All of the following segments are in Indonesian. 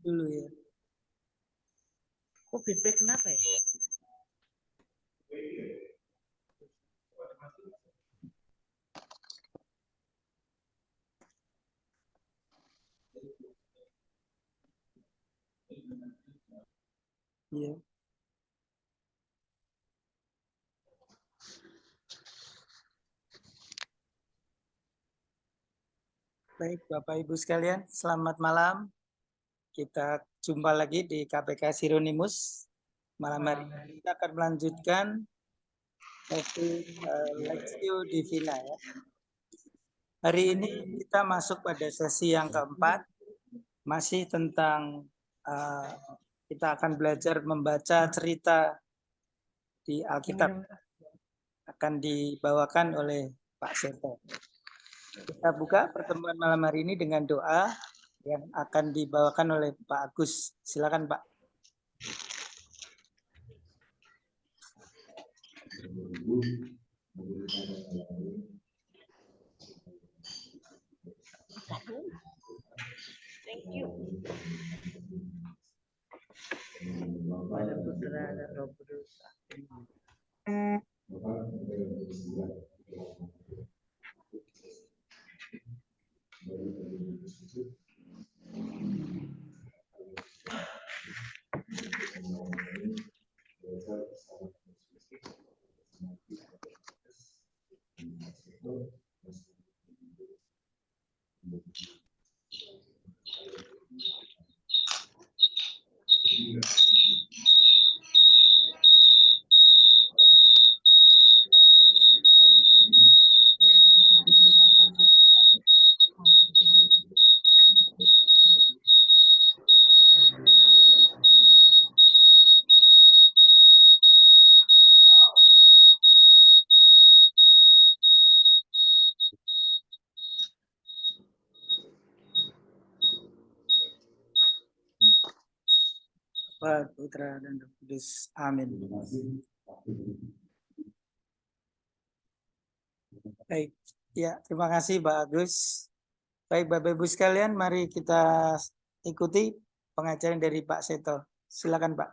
dulu ya. Kok feedback kenapa ya? Iya. Baik, Bapak Ibu sekalian, selamat malam. Kita jumpa lagi di KPK Sironimus. Malam hari ini kita akan melanjutkan topik Lectio Divina ya. Hari ini kita masuk pada sesi yang keempat, masih tentang kita akan belajar membaca cerita di Alkitab. Akan dibawakan oleh Pak Seto. Kita buka pertemuan malam hari ini dengan doa yang akan dibawakan oleh Pak Agus. Silakan Pak. Thank you. Pada putra dan roh kudus. Bapa, Putra dan Roh Kudus. Amin. Baik, ya terima kasih Pak Agus. Baik Bapak Ibu sekalian, mari kita ikuti pengajaran dari Pak Seto. Silakan Pak.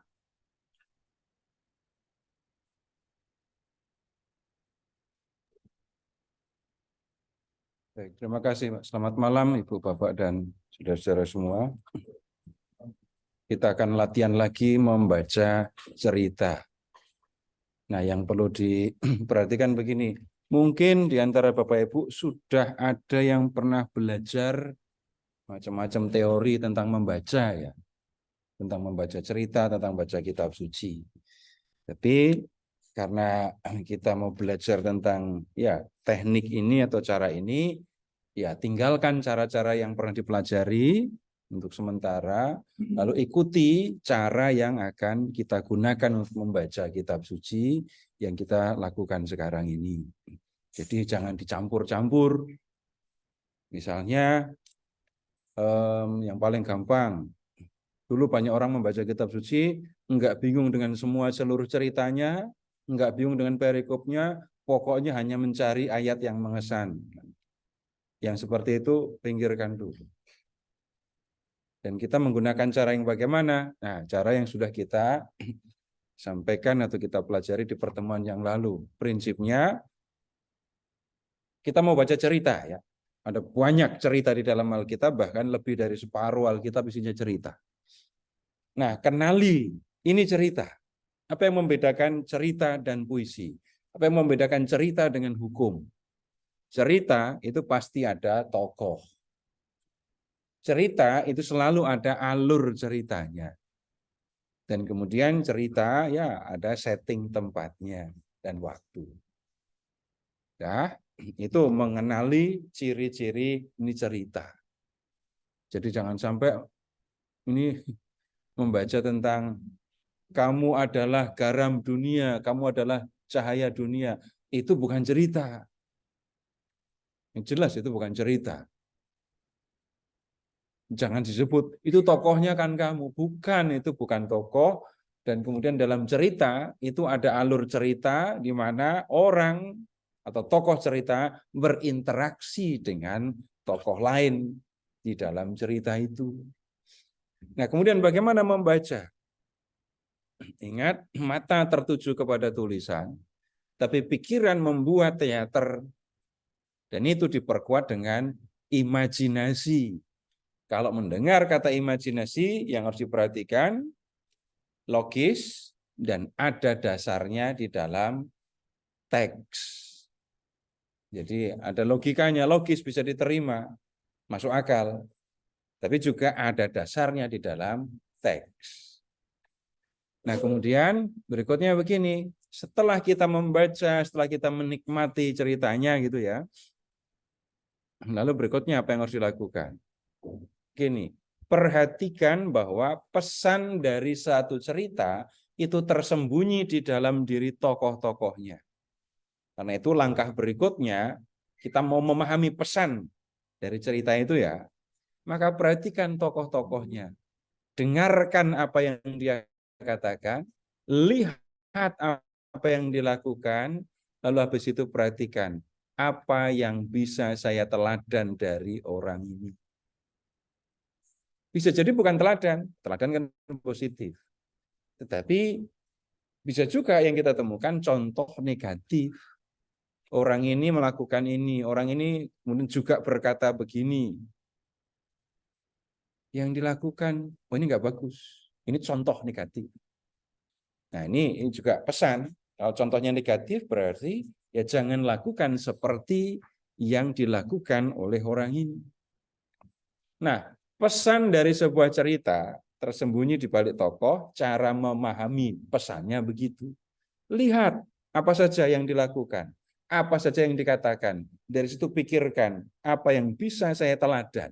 Baik, terima kasih Pak. Selamat malam Ibu, Bapak, dan saudara-saudara semua. Kita akan latihan lagi membaca cerita. Nah, yang perlu diperhatikan begini, mungkin di antara Bapak Ibu sudah ada yang pernah belajar macam-macam teori tentang membaca ya, tentang membaca cerita, tentang baca kitab suci. Tapi karena kita mau belajar tentang ya teknik ini atau cara ini, ya tinggalkan cara-cara yang pernah dipelajari untuk sementara, lalu ikuti cara yang akan kita gunakan untuk membaca kitab suci yang kita lakukan sekarang ini. Jadi jangan dicampur-campur. Misalnya yang paling gampang, dulu banyak orang membaca kitab suci, enggak bingung dengan semua seluruh ceritanya, enggak bingung dengan perikopnya, pokoknya hanya mencari ayat yang mengesan. Yang seperti itu pinggirkan dulu. Dan kita menggunakan cara yang bagaimana? Nah, cara yang sudah kita sampaikan atau kita pelajari di pertemuan yang lalu. Prinsipnya, kita mau baca cerita ya. Ada banyak cerita di dalam Alkitab, bahkan lebih dari separuh Alkitab isinya cerita. Nah, kenali ini cerita. Apa yang membedakan cerita dan puisi? Apa yang membedakan cerita dengan hukum? Cerita itu pasti ada tokoh. Cerita itu selalu ada alur ceritanya. Dan kemudian cerita ya ada setting tempatnya dan waktu. Ya, itu mengenali ciri-ciri ini cerita. Jadi jangan sampai ini membaca tentang kamu adalah garam dunia, kamu adalah cahaya dunia. Itu bukan cerita. Yang jelas itu bukan cerita. Jangan disebut, itu tokohnya kan kamu. Bukan, itu bukan tokoh. Dan kemudian dalam cerita, itu ada alur cerita di mana orang atau tokoh cerita berinteraksi dengan tokoh lain di dalam cerita itu. Nah, kemudian bagaimana membaca? Ingat, mata tertuju kepada tulisan, tapi pikiran membuat teater, dan itu diperkuat dengan imajinasi. Kalau mendengar kata imajinasi, yang harus diperhatikan, logis, dan ada dasarnya di dalam teks. Jadi ada logikanya, logis bisa diterima, masuk akal. Tapi juga ada dasarnya di dalam teks. Nah, kemudian berikutnya begini, setelah kita membaca, setelah kita menikmati ceritanya gitu ya, lalu berikutnya apa yang harus dilakukan? Gini, perhatikan bahwa pesan dari satu cerita itu tersembunyi di dalam diri tokoh-tokohnya. Karena itu langkah berikutnya, kita mau memahami pesan dari cerita itu ya, maka perhatikan tokoh-tokohnya. Dengarkan apa yang dia katakan, lihat apa yang dilakukan, lalu habis itu perhatikan apa yang bisa saya teladan dari orang ini. Bisa jadi bukan teladan kan positif. Tetapi bisa juga yang kita temukan contoh negatif. Orang ini melakukan ini, orang ini kemudian juga berkata begini. Yang dilakukan, oh ini nggak bagus. Ini contoh negatif. Nah ini juga pesan. Kalau contohnya negatif berarti ya jangan lakukan seperti yang dilakukan oleh orang ini. Nah, pesan dari sebuah cerita tersembunyi di balik tokoh, cara memahami pesannya begitu. Lihat apa saja yang dilakukan, apa saja yang dikatakan. Dari situ pikirkan apa yang bisa saya teladan.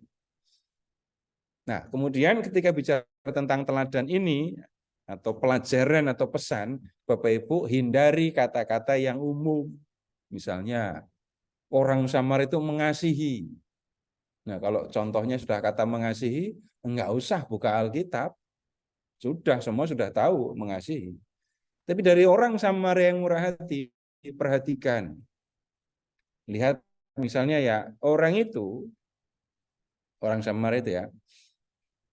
Nah, kemudian ketika bicara tentang teladan ini, atau pelajaran atau pesan, Bapak Ibu hindari kata-kata yang umum. Misalnya, orang Samar itu mengasihi. Nah, kalau contohnya sudah kata mengasihi, enggak usah buka Alkitab. Sudah, semua sudah tahu mengasihi. Tapi dari orang Samar yang murah hati, perhatikan. Lihat misalnya ya, orang Samar itu ya,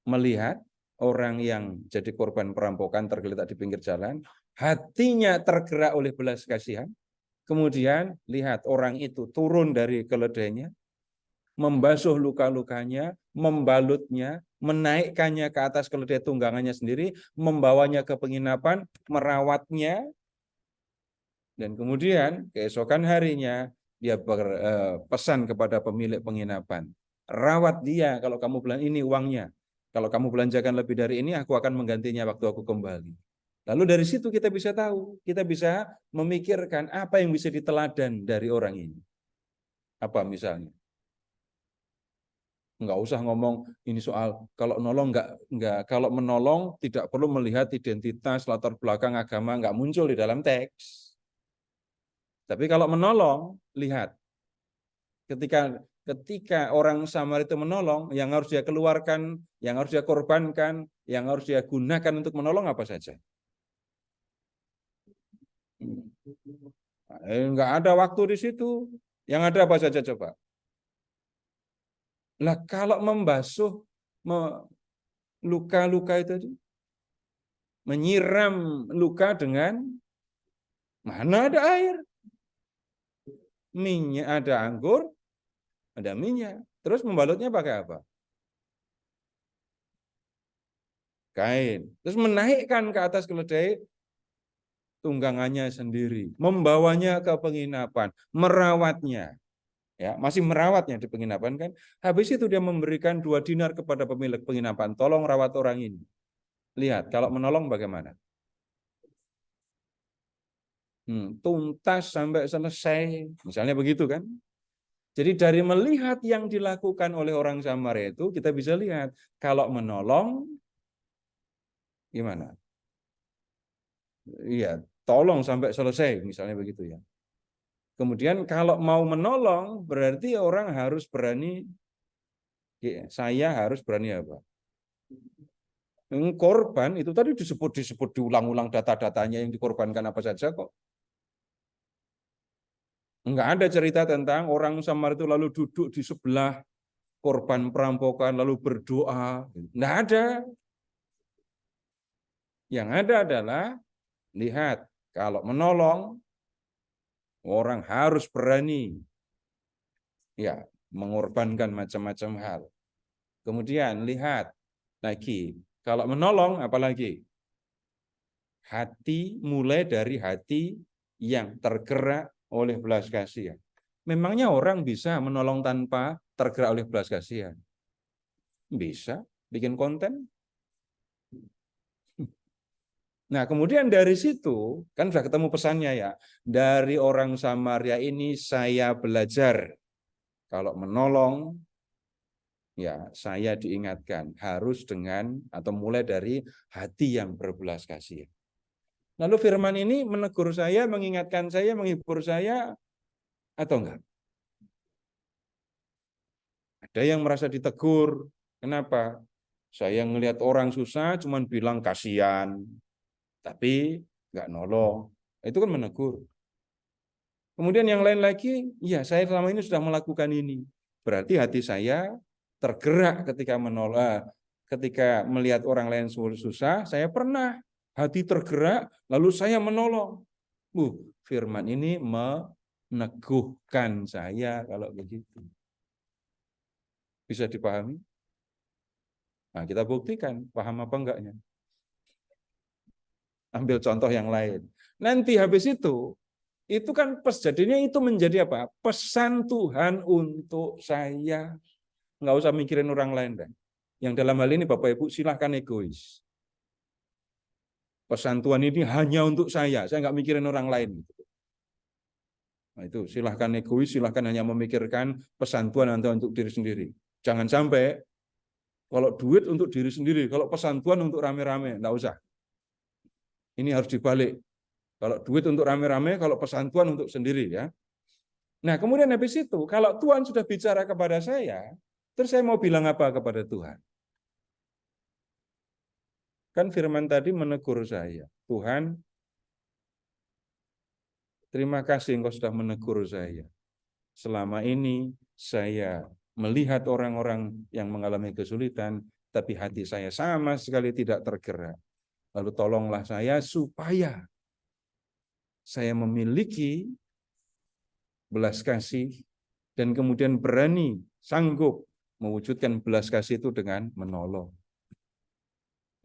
melihat orang yang jadi korban perampokan tergeletak di pinggir jalan, hatinya tergerak oleh belas kasihan. Kemudian lihat orang itu turun dari keledainya, membasuh luka-lukanya, membalutnya, menaikkannya ke atas keledai tunggangannya sendiri, membawanya ke penginapan, merawatnya, dan kemudian keesokan harinya dia berpesan kepada pemilik penginapan, rawat dia, kalau kamu bilang ini uangnya, kalau kamu belanjakan lebih dari ini, aku akan menggantinya waktu aku kembali. Lalu dari situ kita bisa tahu, kita bisa memikirkan apa yang bisa diteladan dari orang ini. Apa misalnya? Enggak usah ngomong ini soal kalau nolong enggak kalau menolong tidak perlu melihat identitas, latar belakang agama, enggak muncul di dalam teks. Tapi kalau menolong, lihat. Ketika orang Samar itu menolong, yang harus dia keluarkan, yang harus dia korbankan, yang harus dia gunakan untuk menolong apa saja. Enggak ada waktu di situ. Yang ada apa saja coba? Lah kalau membasuh luka-luka itu, menyiram luka dengan mana ada air? Minyak, ada anggur, ada minyak. Terus membalutnya pakai apa? Kain. Terus menaikkan ke atas keledai tunggangannya sendiri, membawanya ke penginapan, merawatnya. Ya, masih merawatnya di penginapan kan. Habis itu dia memberikan 2 dinar kepada pemilik penginapan, tolong rawat orang ini. Lihat, kalau menolong bagaimana? Tuntas sampai selesai, misalnya begitu kan. Jadi dari melihat yang dilakukan oleh orang Samaria itu, kita bisa lihat, kalau menolong, gimana? Iya, tolong sampai selesai, misalnya begitu ya. Kemudian kalau mau menolong, berarti orang harus berani, saya harus berani apa? Korban itu tadi disebut diulang-ulang data-datanya yang dikorbankan apa saja kok. Enggak ada cerita tentang orang Samar itu lalu duduk di sebelah korban perampokan lalu berdoa. Enggak ada. Yang ada adalah, lihat, kalau menolong, orang harus berani ya mengorbankan macam-macam hal. Kemudian lihat lagi, kalau menolong apalagi? Hati, mulai dari hati yang tergerak oleh belas kasihan. Memangnya orang bisa menolong tanpa tergerak oleh belas kasihan? Bisa, bikin konten. Nah, kemudian dari situ, kan sudah ketemu pesannya ya. Dari orang Samaria ini saya belajar. Kalau menolong, ya saya diingatkan. Harus dengan, atau mulai dari hati yang berbelas kasihan. Lalu firman ini menegur saya, mengingatkan saya, menghibur saya, atau enggak? Ada yang merasa ditegur. Kenapa? Saya ngelihat orang susah, cuman bilang kasihan. Tapi nggak nolong. Itu kan menegur. Kemudian yang lain lagi, ya saya selama ini sudah melakukan ini. Berarti hati saya tergerak ketika menolong, ketika melihat orang lain susah, saya pernah hati tergerak, lalu saya menolong. Firman ini meneguhkan saya kalau begitu. Bisa dipahami? Nah, kita buktikan, paham apa enggaknya. Ambil contoh yang lain. Nanti habis itu kan jadinya itu menjadi apa? Pesan Tuhan untuk saya. Nggak usah mikirin orang lain. Dan yang dalam hal ini Bapak Ibu silahkan egois. Pesan Tuhan ini hanya untuk saya nggak mikirin orang lain. Nah, itu silahkan egois, silahkan hanya memikirkan pesan Tuhan untuk diri sendiri. Jangan sampai kalau duit untuk diri sendiri, kalau pesan Tuhan untuk rame-rame, nggak usah. Ini harus dibalik. Kalau duit untuk rame-rame, kalau pesan Tuhan untuk sendiri ya. Nah, kemudian habis itu, kalau Tuhan sudah bicara kepada saya, terus saya mau bilang apa kepada Tuhan? Kan firman tadi menegur saya. Tuhan, terima kasih Engkau sudah menegur saya. Selama ini saya melihat orang-orang yang mengalami kesulitan, tapi hati saya sama sekali tidak tergerak. Lalu tolonglah saya supaya saya memiliki belas kasih dan kemudian berani, sanggup mewujudkan belas kasih itu dengan menolong.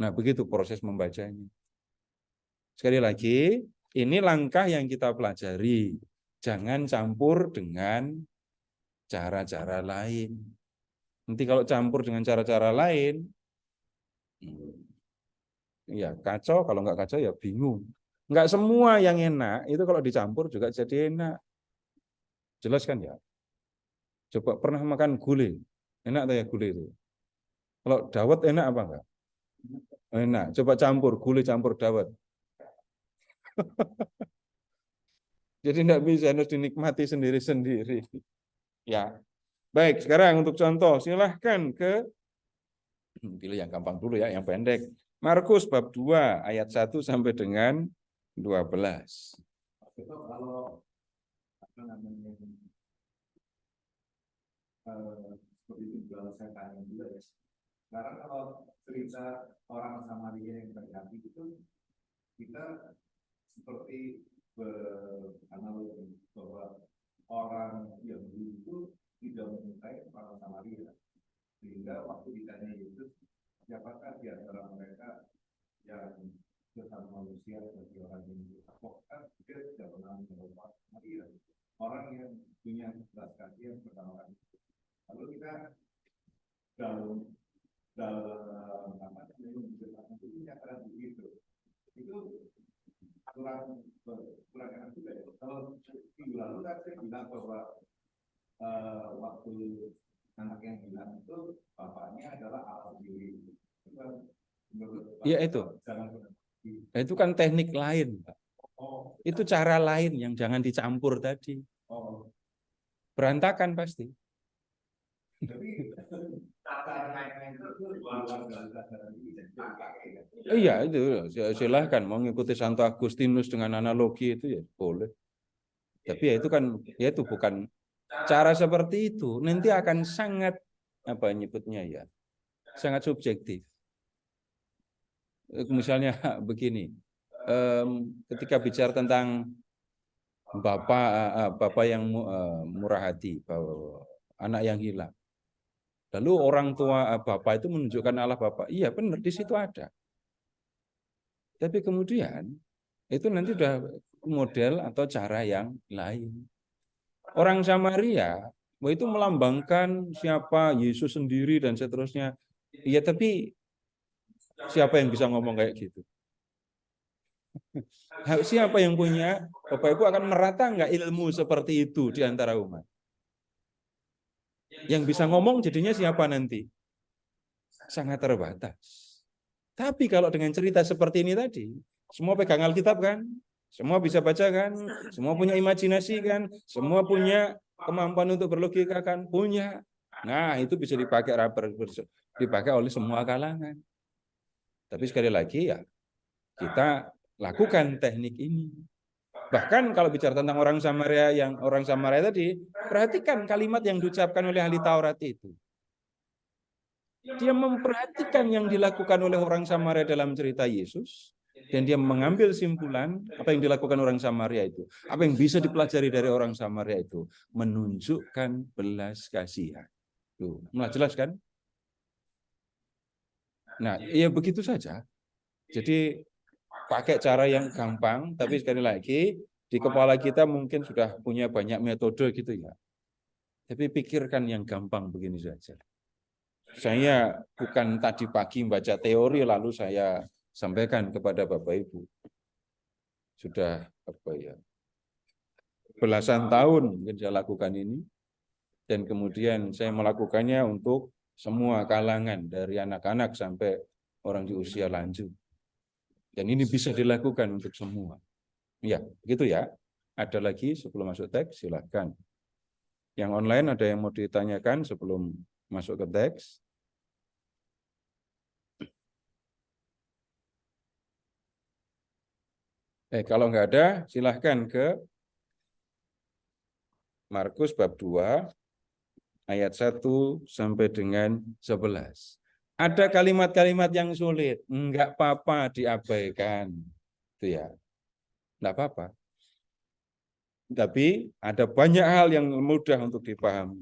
Nah, begitu proses membacanya. Sekali lagi, ini langkah yang kita pelajari. Jangan campur dengan cara-cara lain. Nanti kalau campur dengan cara-cara lain, ya kacau, kalau nggak kacau ya bingung. Nggak semua yang enak, itu kalau dicampur juga jadi enak. Jelas kan ya? Coba pernah makan gulai, enak tuh ya gulai itu. Kalau dawet enak apa enggak? Enak. Coba campur gulai campur dawet. Jadi enggak bisa, harus dinikmati sendiri-sendiri. Ya. Baik, sekarang untuk contoh, silahkan pilih yang gampang dulu ya, yang pendek. Markus bab 2 ayat 1 sampai dengan 12. Kalau apa namanya seperti itu kalau saya tanya juga ya. Sekarang kalau cerita orang Samaria yang terjadi itu kita seperti beranalogi bahwa orang yang itu tidak menyukai orang Samaria, sehingga waktu ditanya Yesus siapakah di antara mereka yang sesama manusia bagi orang yang apakah dia tidak pernah mengenal orang Samaria, orang yang punya belas kasihan pertama kali. Lalu kita dalam apa namanya itu menyatakan begitu, itu kurang enak juga ya. Kalau minggu lalu kan saya bilang bahwa waktu anak yang bilang itu bapaknya adalah Allah sendiri. Ya itu. Itu kan teknik lain, Pak. Itu cara lain yang jangan dicampur tadi. Berantakan pasti. Iya itu silahkan mau mengikuti Santo Agustinus dengan analogi itu ya boleh. Tapi ya itu kan ya itu bukan cara seperti itu. Nanti akan sangat apa nyebutnya ya sangat subjektif. Misalnya begini, ketika bicara tentang bapak yang murah hati, anak yang hilang. Lalu orang tua bapak itu menunjukkan Allah bapak. Iya benar, di situ ada. Tapi kemudian itu nanti udah model atau cara yang lain. Orang Samaria itu melambangkan siapa Yesus sendiri dan seterusnya. Iya, tapi siapa yang bisa ngomong kayak gitu? Siapa yang punya? Bapak Ibu akan merata nggak ilmu seperti itu di antara umat? Yang bisa ngomong jadinya siapa nanti? Sangat terbatas. Tapi kalau dengan cerita seperti ini tadi, semua pegang Alkitab kan? Semua bisa baca kan? Semua punya imajinasi kan? Semua punya kemampuan untuk berlogika kan? Punya. Nah, itu bisa dipakai oleh semua kalangan. Tapi sekali lagi ya, kita lakukan teknik ini. Bahkan kalau bicara tentang orang Samaria tadi, perhatikan kalimat yang diucapkan oleh ahli Taurat itu. Dia memperhatikan yang dilakukan oleh orang Samaria dalam cerita Yesus, dan dia mengambil simpulan apa yang dilakukan orang Samaria itu. Apa yang bisa dipelajari dari orang Samaria itu? Menunjukkan belas kasihan. Tuh, mulai jelas kan? Nah, ya begitu saja. Jadi pakai cara yang gampang, tapi sekali lagi di kepala kita mungkin sudah punya banyak metode gitu ya. Tapi pikirkan yang gampang begini saja. Saya bukan tadi pagi baca teori lalu saya sampaikan kepada Bapak Ibu. Sudah belasan tahun mungkin saya lakukan ini, dan kemudian saya melakukannya untuk semua kalangan dari anak-anak sampai orang di usia lanjut. Dan ini bisa dilakukan untuk semua. Ya, begitu ya. Ada lagi sebelum masuk teks, silakan. Yang online ada yang mau ditanyakan sebelum masuk ke teks? Kalau nggak ada, silahkan ke Markus bab 2, ayat 1 sampai dengan 11. Ada kalimat-kalimat yang sulit, nggak apa-apa diabaikan. Itu ya, nggak apa-apa. Tapi ada banyak hal yang mudah untuk dipahami.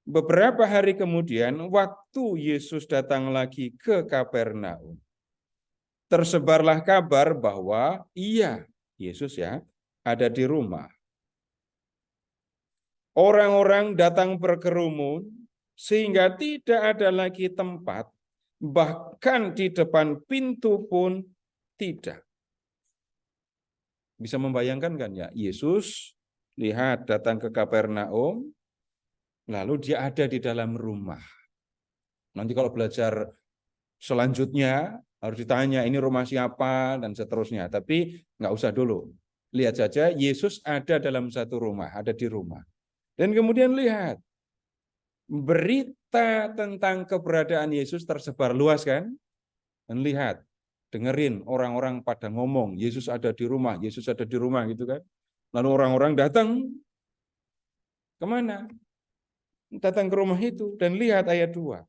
Beberapa hari kemudian, waktu Yesus datang lagi ke Kapernaum, tersebarlah kabar bahwa Yesus ada di rumah. Orang-orang datang berkerumun sehingga tidak ada lagi tempat, bahkan di depan pintu pun tidak. Bisa membayangkan kan ya, Yesus lihat datang ke Kapernaum, lalu dia ada di dalam rumah. Nanti kalau belajar selanjutnya harus ditanya ini rumah siapa dan seterusnya. Tapi nggak usah dulu. Lihat saja Yesus ada dalam satu rumah, ada di rumah. Dan kemudian lihat, berita tentang keberadaan Yesus tersebar luas kan? Dan lihat, dengerin orang-orang pada ngomong, Yesus ada di rumah, Yesus ada di rumah gitu kan. Lalu orang-orang datang, kemana? Datang ke rumah itu, dan lihat ayat 2.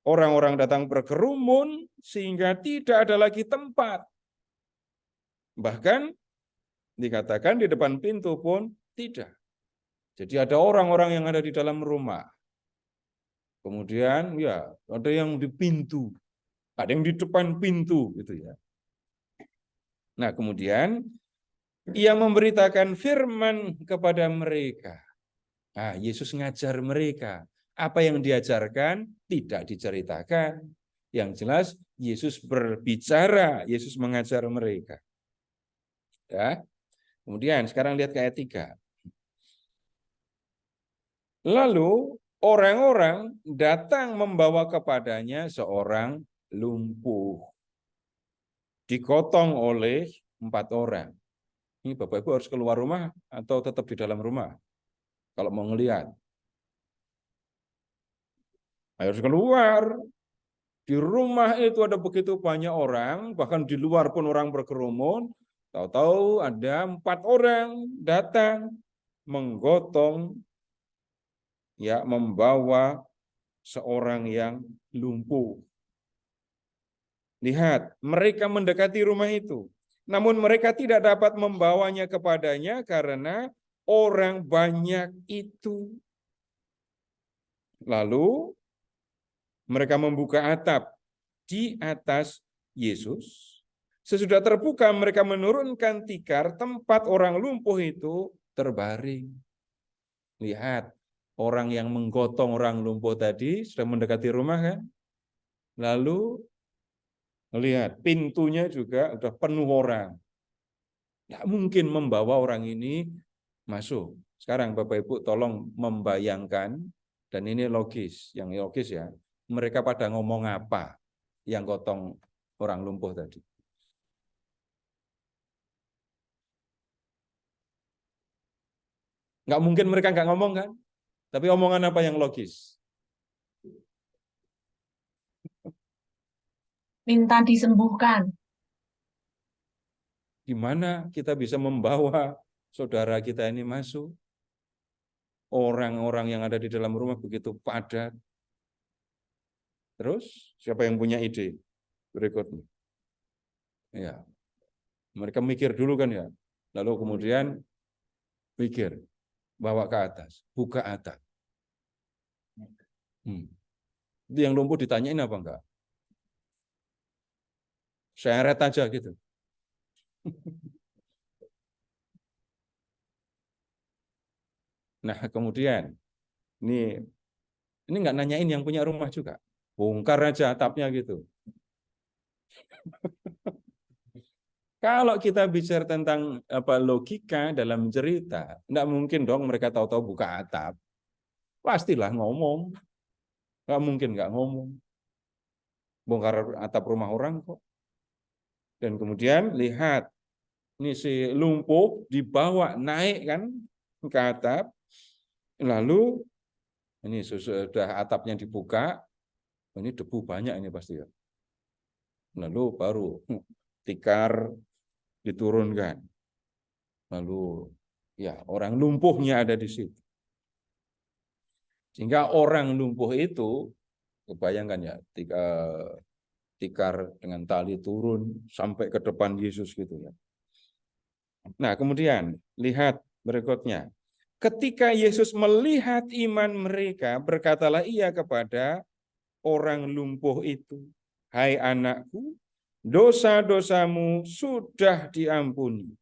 Orang-orang datang berkerumun sehingga tidak ada lagi tempat. Bahkan dikatakan di depan pintu pun tidak. Jadi ada orang-orang yang ada di dalam rumah. Kemudian ada yang di pintu, ada yang di depan pintu gitu ya. Nah, kemudian ia memberitakan firman kepada mereka. Nah, Yesus ngajar mereka. Apa yang diajarkan tidak diceritakan. Yang jelas Yesus berbicara, Yesus mengajar mereka. Ya. Kemudian sekarang lihat ke ayat 3. Lalu orang-orang datang membawa kepadanya seorang lumpuh. Digotong oleh 4 orang. Ini Bapak Ibu harus keluar rumah atau tetap di dalam rumah? Kalau mau ngelihat. Harus keluar. Di rumah itu ada begitu banyak orang, bahkan di luar pun orang berkerumun. Tahu-tahu ada 4 orang datang menggotong, membawa seorang yang lumpuh. Lihat, mereka mendekati rumah itu. Namun mereka tidak dapat membawanya kepadanya karena orang banyak itu. Lalu mereka membuka atap di atas Yesus. Sesudah terbuka, mereka menurunkan tikar tempat orang lumpuh itu terbaring. Lihat, orang yang menggotong orang lumpuh tadi sudah mendekati rumah kan? Lalu lihat, pintunya juga sudah penuh orang. Tidak mungkin membawa orang ini masuk. Sekarang Bapak Ibu tolong membayangkan, dan ini logis, yang logis ya, mereka pada ngomong apa yang gotong orang lumpuh tadi. Nggak mungkin mereka nggak ngomong kan? Tapi omongan apa yang logis? Minta disembuhkan. Gimana kita bisa membawa saudara kita ini masuk? Orang-orang yang ada di dalam rumah begitu padat. Terus siapa yang punya ide berikutnya? Ya, mereka mikir dulu kan ya. Lalu kemudian pikir, bawa ke atas, buka atap. Itu yang lumpuh ditanyain apa enggak? Seret aja gitu. Nah, kemudian ini nggak nanyain yang punya rumah juga. Bongkar aja atapnya gitu. Kalau kita bicara tentang logika dalam cerita, nggak mungkin dong mereka tahu-tahu buka atap. Pastilah ngomong. Nggak mungkin nggak ngomong. Bongkar atap rumah orang kok. Dan kemudian lihat, ini si lumpuh dibawa naik kan ke atap. Lalu ini sudah atapnya dibuka. Ini debu banyak ini pasti ya. Lalu baru tikar diturunkan. Lalu ya orang lumpuhnya ada di situ. Sehingga orang lumpuh itu, kebayangkan ya, tikar dengan tali turun sampai ke depan Yesus gitu ya. Nah, kemudian lihat berikutnya. Ketika Yesus melihat iman mereka, berkatalah ia kepada orang lumpuh itu, "Hai anakku, dosa-dosamu sudah diampuni."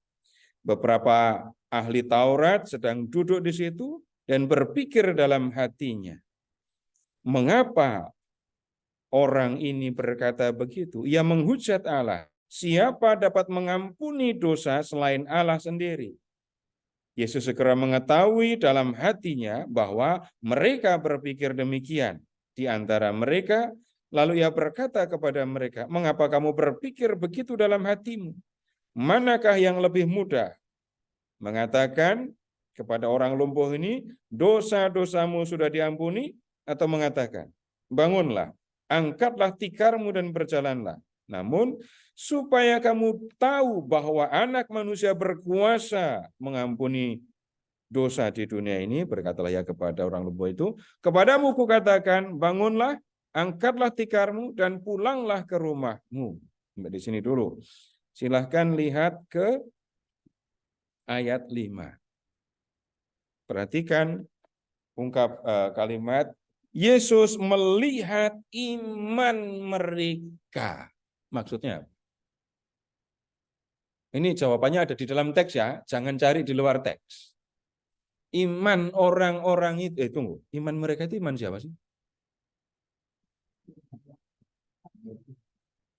Beberapa ahli Taurat sedang duduk di situ dan berpikir dalam hatinya, mengapa orang ini berkata begitu? Ia menghujat Allah. Siapa dapat mengampuni dosa selain Allah sendiri? Yesus segera mengetahui dalam hatinya bahwa mereka berpikir demikian. Di antara mereka, lalu ia berkata kepada mereka, "Mengapa kamu berpikir begitu dalam hatimu? Manakah yang lebih mudah? Mengatakan kepada orang lumpuh ini, dosa-dosamu sudah diampuni, atau mengatakan, bangunlah, angkatlah tikarmu dan berjalanlah. Namun, supaya kamu tahu bahwa Anak Manusia berkuasa mengampuni dosa di dunia ini, berkatalah ia kepada orang lumpuh itu, kepadamu kukatakan, bangunlah, angkatlah tikarmu dan pulanglah ke rumahmu. Sampai di sini dulu. Silahkan lihat ke ayat 5. Perhatikan ungkap kalimat, Yesus melihat iman mereka. Maksudnya, ini jawabannya ada di dalam teks ya, jangan cari di luar teks. Iman orang-orang itu, tunggu, iman mereka itu iman siapa sih?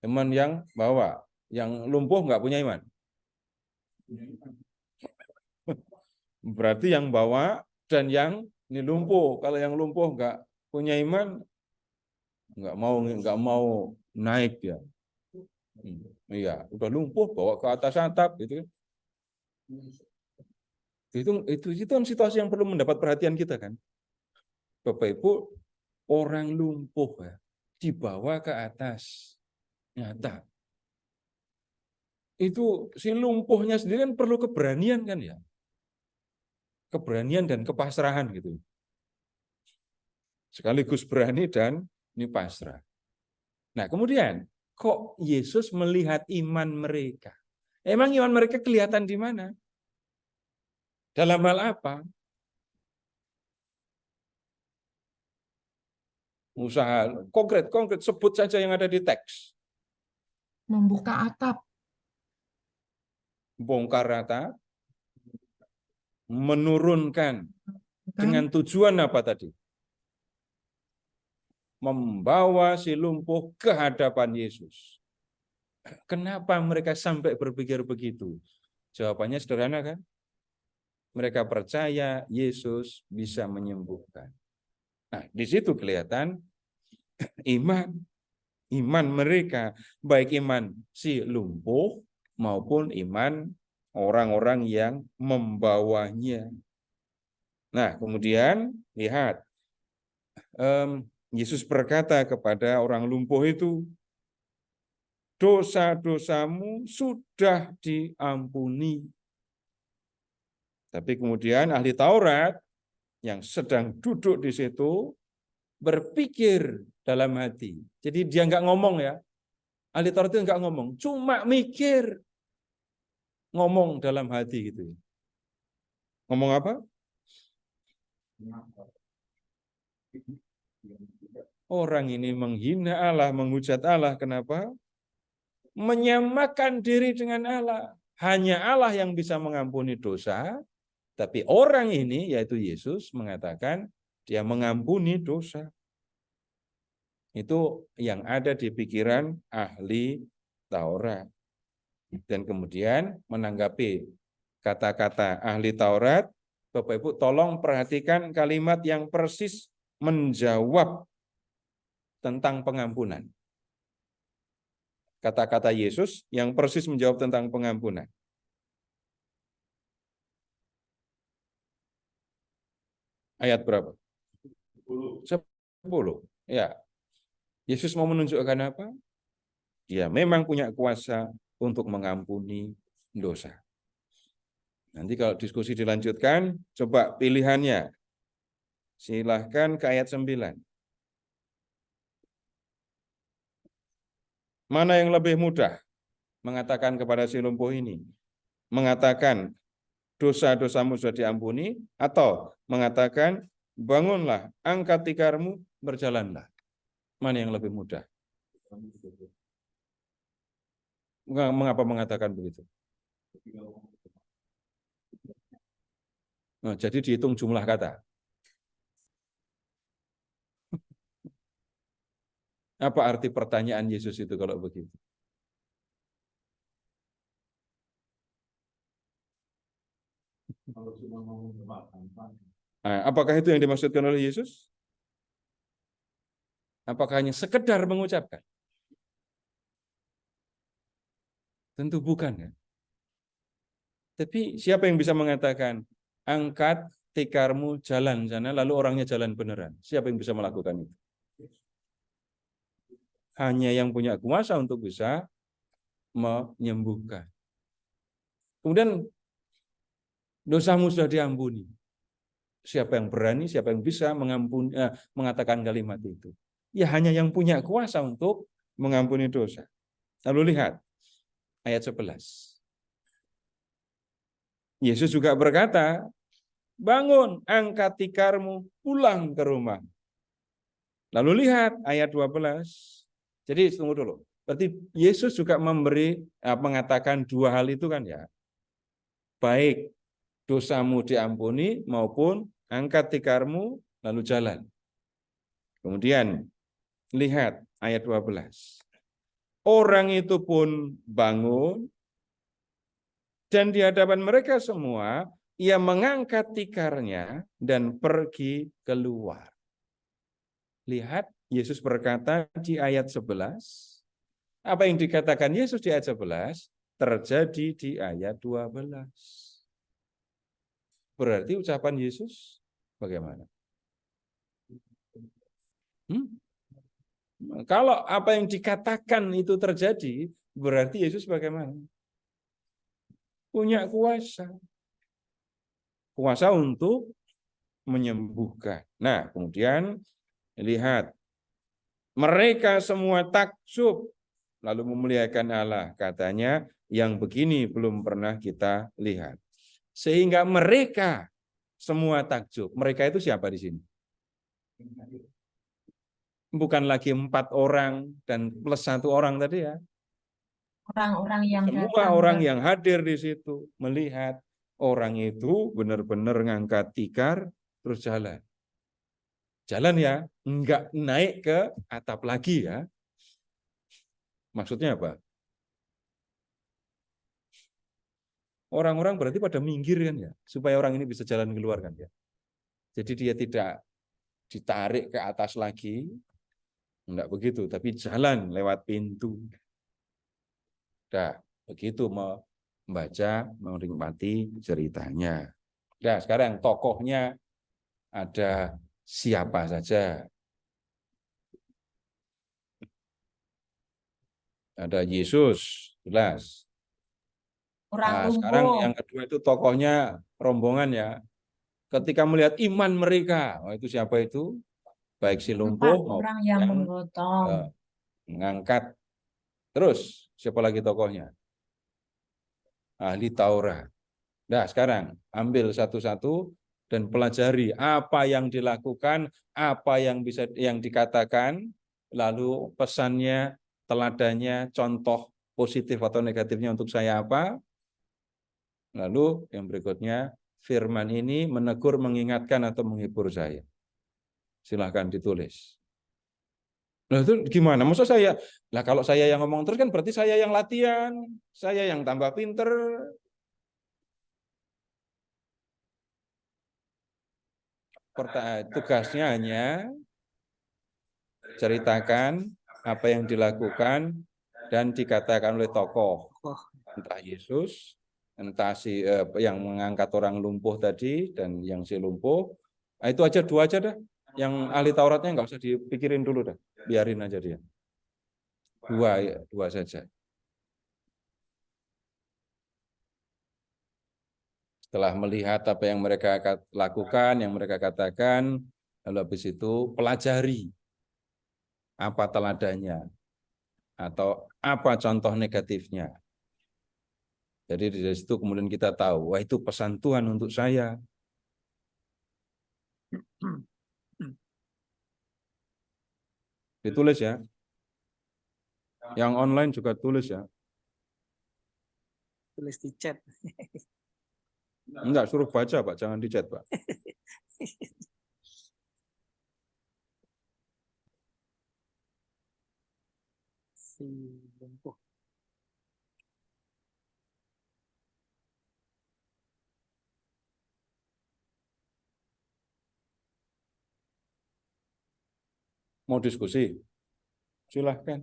Iman yang bawa, yang lumpuh nggak punya iman. Berarti yang bawa dan yang ini lumpuh. Kalau yang lumpuh nggak punya iman, nggak mau naik ya. Iya, udah lumpuh bawa ke atas atap gitu. Itu kan situasi yang perlu mendapat perhatian kita kan. Bapak Ibu, orang lumpuh ya, dibawa ke atas nyata. Itu si lumpuhnya sendiri kan perlu keberanian kan ya. Keberanian dan kepasrahan gitu. Sekaligus berani dan ini pasrah. Nah, kemudian kok Yesus melihat iman mereka? Emang iman mereka kelihatan di mana? Dalam hal apa? Usaha konkret, sebut saja yang ada di teks. Membuka atap, Bongkar rata, menurunkan. kan? Dengan tujuan apa tadi? Membawa si lumpuh ke hadapan Yesus. Kenapa mereka sampai berpikir begitu? Jawabannya sederhana kan? Mereka percaya Yesus bisa menyembuhkan. Nah, di situ kelihatan iman mereka, baik iman si lumpuh maupun iman orang-orang yang membawanya. Nah, kemudian lihat, Yesus berkata kepada orang lumpuh itu, dosa-dosamu sudah diampuni. Tapi kemudian ahli Taurat yang sedang duduk di situ berpikir dalam hati. Jadi dia nggak ngomong ya. Ahli Taurat itu nggak ngomong, cuma mikir. Ngomong dalam hati gitu. Ngomong apa? Orang ini menghina Allah, menghujat Allah. Kenapa? Menyamakan diri dengan Allah. Hanya Allah yang bisa mengampuni dosa. Tapi orang ini, yaitu Yesus, mengatakan dia mengampuni dosa. Itu yang ada di pikiran ahli Taurat. Dan kemudian menanggapi kata-kata ahli Taurat, Bapak Ibu tolong perhatikan kalimat yang persis menjawab tentang pengampunan. Kata-kata Yesus yang persis menjawab tentang pengampunan. Ayat berapa? 10. Ya. Yesus mau menunjukkan apa? Dia memang punya kuasa untuk mengampuni dosa. Nanti kalau diskusi dilanjutkan, coba pilihannya. Silahkan ke ayat 9. Mana yang lebih mudah mengatakan kepada si lumpuh ini? Mengatakan dosa-dosamu sudah diampuni, atau mengatakan bangunlah, angkat tikarmu, berjalanlah. Mana yang lebih mudah? Mengapa mengatakan begitu? Nah, jadi dihitung jumlah kata. Apa arti pertanyaan Yesus itu kalau begitu? Nah, apakah itu yang dimaksudkan oleh Yesus? Apakah hanya sekedar mengucapkan? Tentu bukan ya. Tapi siapa yang bisa mengatakan, angkat tikarmu, jalan sana, lalu orangnya jalan beneran? Siapa yang bisa melakukan itu? Hanya yang punya kuasa untuk bisa menyembuhkan. Kemudian dosamu sudah diampuni. Siapa yang berani, siapa yang bisa mengatakan kalimat itu? Ya hanya yang punya kuasa untuk mengampuni dosa. Lalu lihat ayat 11. Yesus juga berkata, bangun, angkat tikarmu, pulang ke rumah. Lalu lihat ayat 12. Jadi tunggu dulu. Berarti Yesus juga mengatakan dua hal itu kan ya. Baik dosamu diampuni maupun angkat tikarmu lalu jalan. Kemudian lihat ayat 12. Orang itu pun bangun dan di hadapan mereka semua ia mengangkat tikarnya dan pergi keluar. Lihat Yesus berkata di ayat 11. Apa yang dikatakan Yesus di ayat 11 terjadi di ayat 12. Berarti ucapan Yesus bagaimana? Kalau apa yang dikatakan itu terjadi, berarti Yesus bagaimana? Punya kuasa. Kuasa untuk menyembuhkan. Nah, kemudian lihat. Mereka semua takjub lalu memuliakan Allah. Katanya, yang begini belum pernah kita lihat. Sehingga mereka semua takjub. Mereka itu siapa di sini? Bukan lagi 4 orang dan plus 1 orang tadi ya. Orang-orang yang Semua datang orang ke yang hadir di situ melihat orang itu benar-benar ngangkat tikar terus jalan. Jalan ya, enggak naik ke atap lagi ya. Maksudnya apa? Orang-orang berarti pada minggir kan ya, supaya orang ini bisa jalan keluar kan ya. Jadi dia tidak ditarik ke atas lagi, enggak begitu, tapi jalan lewat pintu. Dah, begitu membaca, menikmati ceritanya. Nah, sekarang tokohnya ada siapa saja? Ada Yesus, jelas. orang Nah, sekarang lumpuh, yang kedua itu tokohnya rombongan ya. Ketika melihat iman mereka, oh itu siapa itu? Baik si 4 lumpuh orang maupun yang yang menggotong, mengangkat. Terus, siapa lagi tokohnya? Ahli Taurat. Nah, sekarang ambil satu-satu dan pelajari apa yang dilakukan, apa yang bisa yang dikatakan, lalu pesannya, teladannya, contoh positif atau negatifnya untuk saya apa. Lalu yang berikutnya, firman ini menegur, mengingatkan atau menghibur saya. Silahkan ditulis. Nah itu gimana? Maksud saya, lah kalau saya yang ngomong terus kan berarti saya yang latihan, saya yang tambah pinter. Tugasnya hanya ceritakan apa yang dilakukan dan dikatakan oleh tokoh, Oh, entah Yesus, entah si yang mengangkat orang lumpuh tadi dan yang si lumpuh. Nah, itu aja, 2 aja dah. Yang ahli Tauratnya nggak usah dipikirin dulu dah, biarin aja dia. 2 ya, 2 saja. Setelah melihat apa yang mereka lakukan, yang mereka katakan, lalu habis itu pelajari apa teladannya atau apa contoh negatifnya. Jadi dari situ kemudian kita tahu, wah itu pesan Tuhan untuk saya. Ditulis ya. Yang online juga tulis ya. tulis di chat. Enggak, suruh baca Pak, jangan di chat Pak. Si lumpuh. Mau diskusi? Silahkan.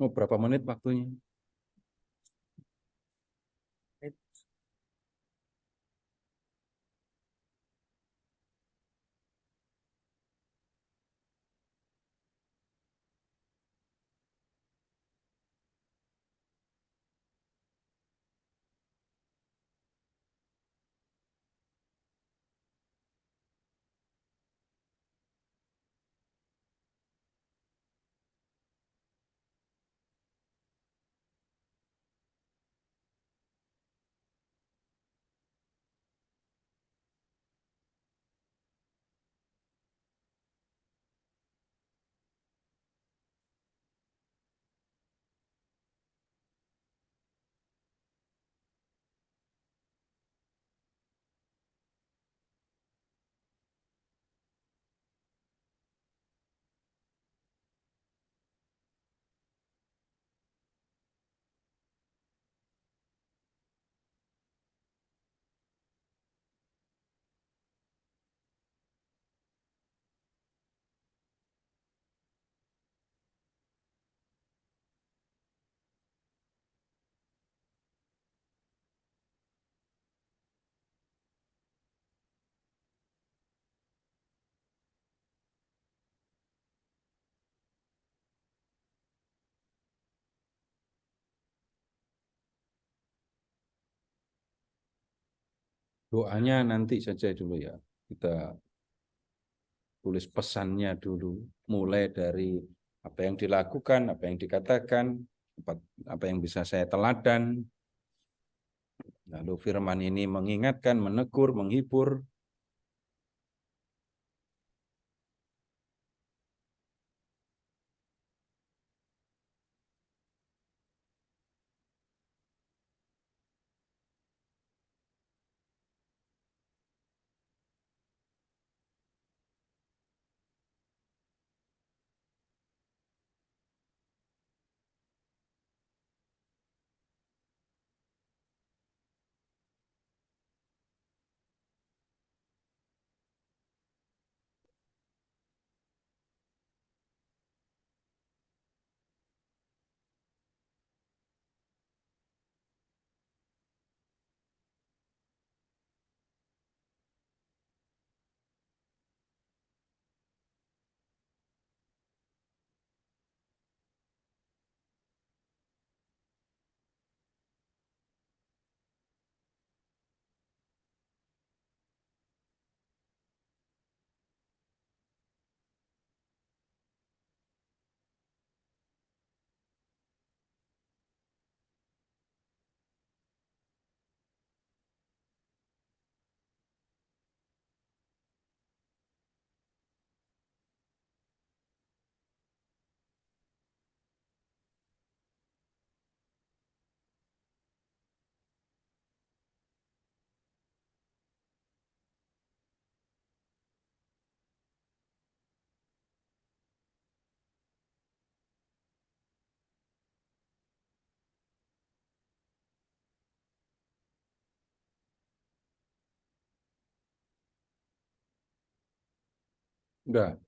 Mau berapa menit waktunya? Doanya nanti saja dulu ya. Kita tulis pesannya dulu, mulai dari apa yang dilakukan, apa yang dikatakan, apa yang bisa saya teladan. Lalu firman ini mengingatkan, menegur, menghibur. Enggak.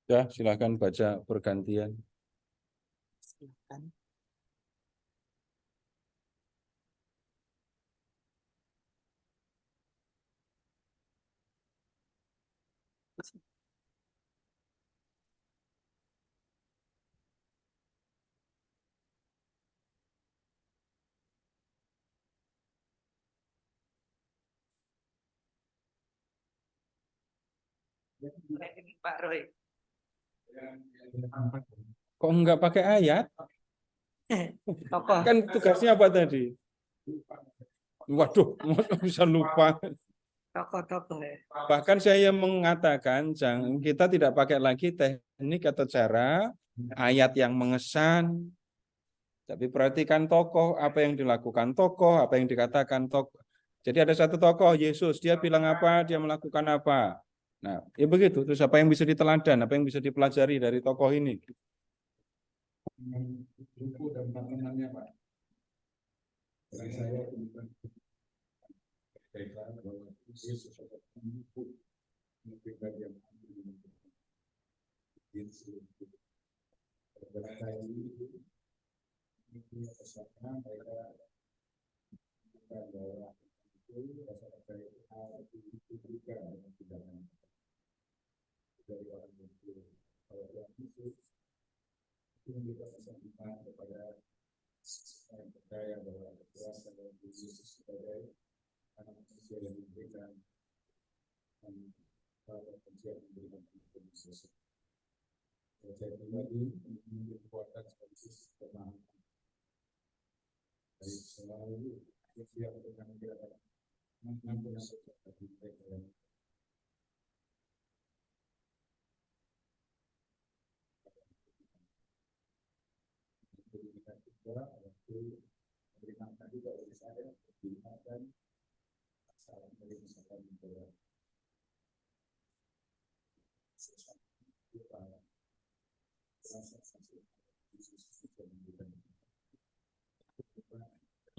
Ya, silakan baca pergantian. Silakan. Pak Roy. Kok enggak pakai ayat? Tokoh. Kan tugasnya apa tadi? Waduh, bisa lupa. Tokoh-tokoh ya. Bahkan saya mengatakan jangan kita tidak pakai lagi teknik atau cara ayat yang mengesan, tapi perhatikan tokoh, apa yang dilakukan tokoh, apa yang dikatakan tokoh. Jadi ada satu tokoh Yesus, dia bilang apa, dia melakukan apa. Nah, ya begitu. Terus apa yang bisa diteladan, apa yang bisa dipelajari dari tokoh ini? Buku dan tantangannya, Pak. Dari saya Yesus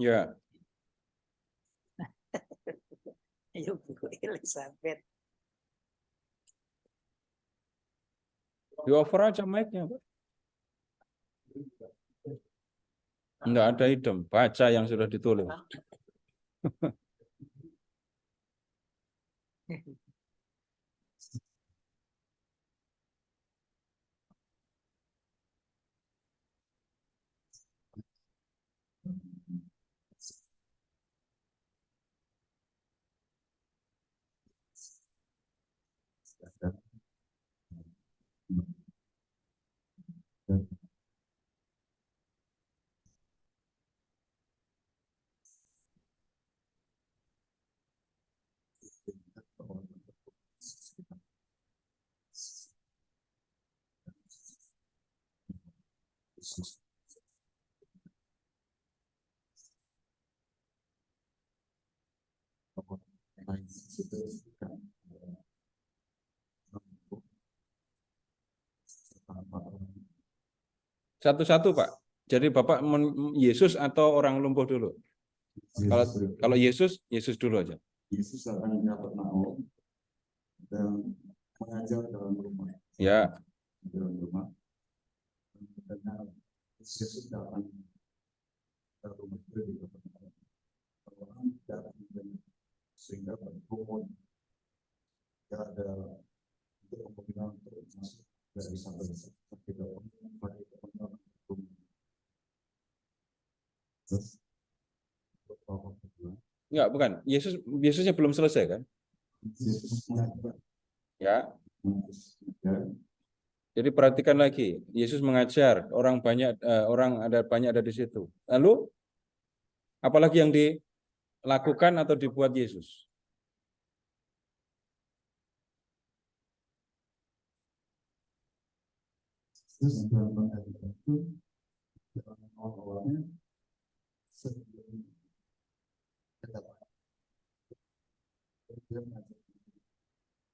Ya, Ayo Bu Elizabeth. di over aja mic-nya, Pak. Enggak ada idem, baca yang sudah ditulis. Satu-satu, Pak. Jadi Bapak Yesus atau orang lumpuh dulu? Kalau kalau Yesus, Yesus dulu aja. Yesus akan dapat mau dan mengajar dalam rumah. Ya, Dalam rumah. Dan Yesus datang ke rumah itu di orang datang sehingga berkumpul. Tidak ada untuk kemungkinan untuk masuk dari sampai tidak bagi teman-teman. Terus enggak, bukan. Yesusnya belum selesai kan? Yesus mengajar. Ya. Jadi perhatikan lagi, Yesus mengajar, orang banyak ada di situ. Lalu apalagi yang dilakukan atau dibuat Yesus? Terus dalam mengajar itu awalnya sebelum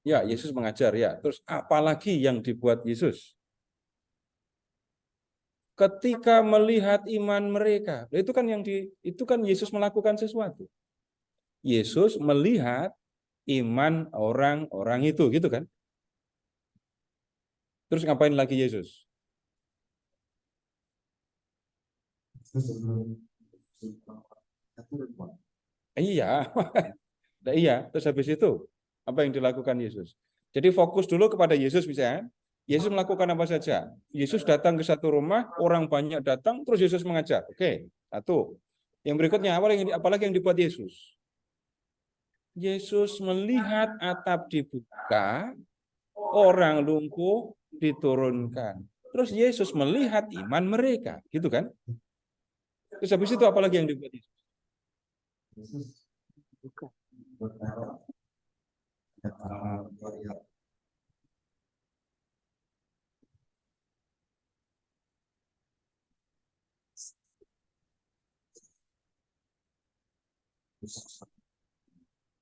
Ya, Yesus mengajar ya. Terus apalagi yang dibuat Yesus? Ketika melihat iman mereka, itu kan Yesus melakukan sesuatu. Yesus melihat iman orang-orang itu, gitu kan? Terus ngapain lagi Yesus? Iya, iya. Terus habis itu apa yang dilakukan Yesus? Jadi fokus dulu kepada Yesus misalnya. Yesus melakukan apa saja? Yesus datang ke satu rumah, orang banyak datang, terus Yesus mengajar. Oke, satu. Yang berikutnya apalagi yang dibuat Yesus? Yesus melihat atap dibuka, orang lumpuh diturunkan. Terus Yesus melihat iman mereka, gitu kan? Terus habis itu apalagi yang dibuat Yesus? Yesus Bukan. berharap variat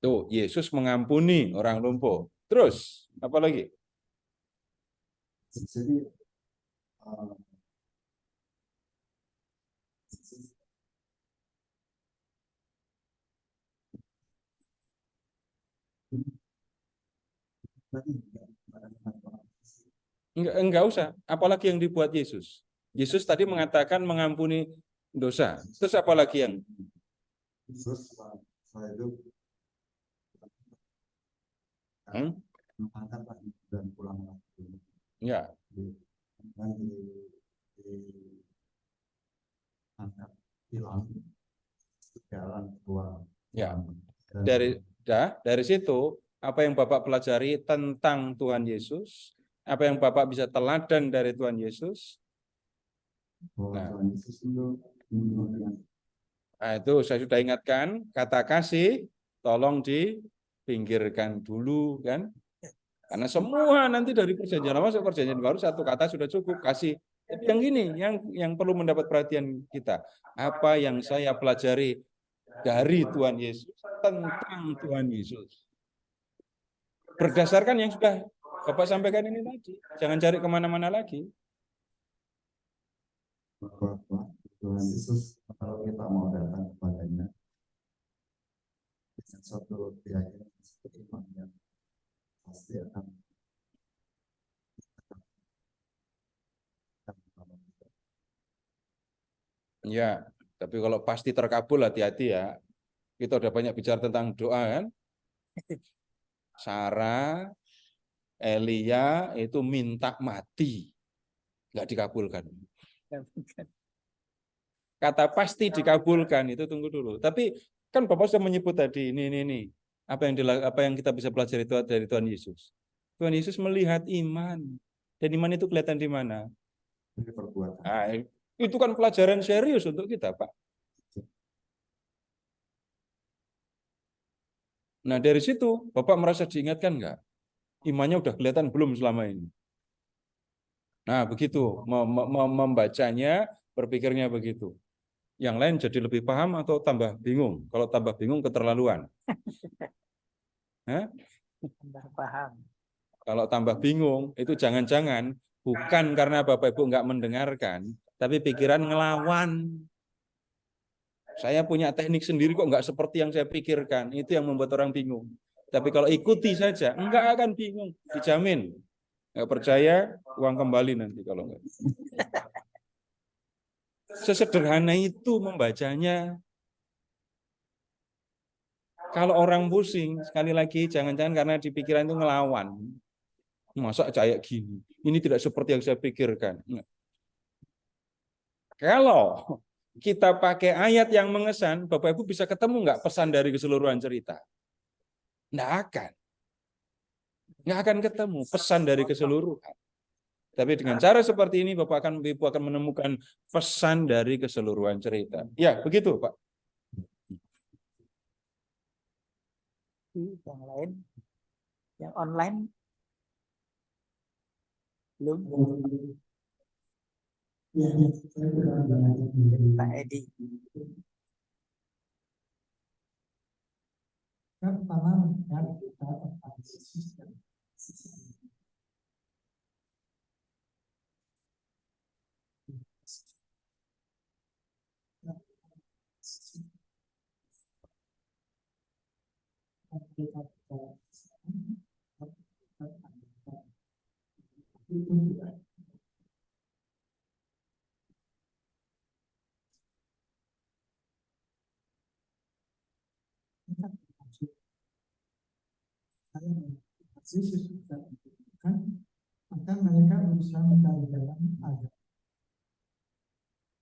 Tuh, Yesus mengampuni orang lumpuh. Terus, apa lagi? jadi Enggak usah. Apalagi yang dibuat Yesus? Yesus tadi mengatakan mengampuni dosa. Terus apalagi yang? terus saya itu angkat lagi dan pulang lagi. Ya. Dan angkat hilang jalan keluar. Ya. Dari situ apa yang Bapak pelajari tentang Tuhan Yesus? Apa yang Bapak bisa teladan dari Tuhan Yesus? Tuhan Yesus itu Nah, itu saya sudah ingatkan, kata kasih tolong dipinggirkan dulu kan. Karena semua nanti dari perjanjian lama sampai perjanjian baru satu kata sudah cukup, kasih. Tapi yang gini yang perlu mendapat perhatian kita. Apa yang saya pelajari dari Tuhan Yesus tentang Tuhan Yesus. Berdasarkan yang sudah Bapak sampaikan ini tadi. Jangan cari kemana-mana lagi. bahwa Tuhan Yesus kalau kita mau datang kepadanya dengan suatu keyakinan seperti iman yang pasti akan Ya, tapi kalau pasti terkabul hati-hati ya. Kita udah banyak bicara tentang doa kan. Sarah, Elia itu minta mati, nggak dikabulkan. Kata pasti dikabulkan itu tunggu dulu. Tapi kan Bapak sudah menyebut tadi ini. Apa yang kita bisa pelajari itu dari Tuhan Yesus. Tuhan Yesus melihat iman. Dan iman itu kelihatan di mana? perbuatan. Nah, itu kan pelajaran serius untuk kita, Pak. Nah, dari situ Bapak merasa diingatkan nggak? Imannya udah kelihatan belum selama ini? Nah, begitu. Membacanya, berpikirnya begitu. Yang lain jadi lebih paham atau tambah bingung? Kalau tambah bingung, keterlaluan. Hah? Tambah paham. Kalau tambah bingung, itu jangan-jangan bukan karena Bapak Ibu nggak mendengarkan, tapi pikiran ngelawan. Saya punya teknik sendiri kok nggak seperti yang saya pikirkan. Itu yang membuat orang bingung. Tapi kalau ikuti saja, nggak akan bingung. Dijamin. Nggak percaya, uang kembali nanti kalau nggak. Sesederhana itu membacanya. Kalau orang pusing, sekali lagi, jangan-jangan karena di pikiran itu ngelawan. Masa kayak gini? Ini tidak seperti yang saya pikirkan. Kalau kita pakai ayat yang mengesan, Bapak Ibu bisa ketemu nggak pesan dari keseluruhan cerita? Nggak akan. Nggak akan ketemu pesan dari keseluruhan. Tapi dengan cara seperti ini, Bapak Ibu akan menemukan pesan dari keseluruhan cerita. Ya, begitu, Pak. Yang lain, yang online belum. Pak Edi. Maka mereka berusaha mencari jalan agar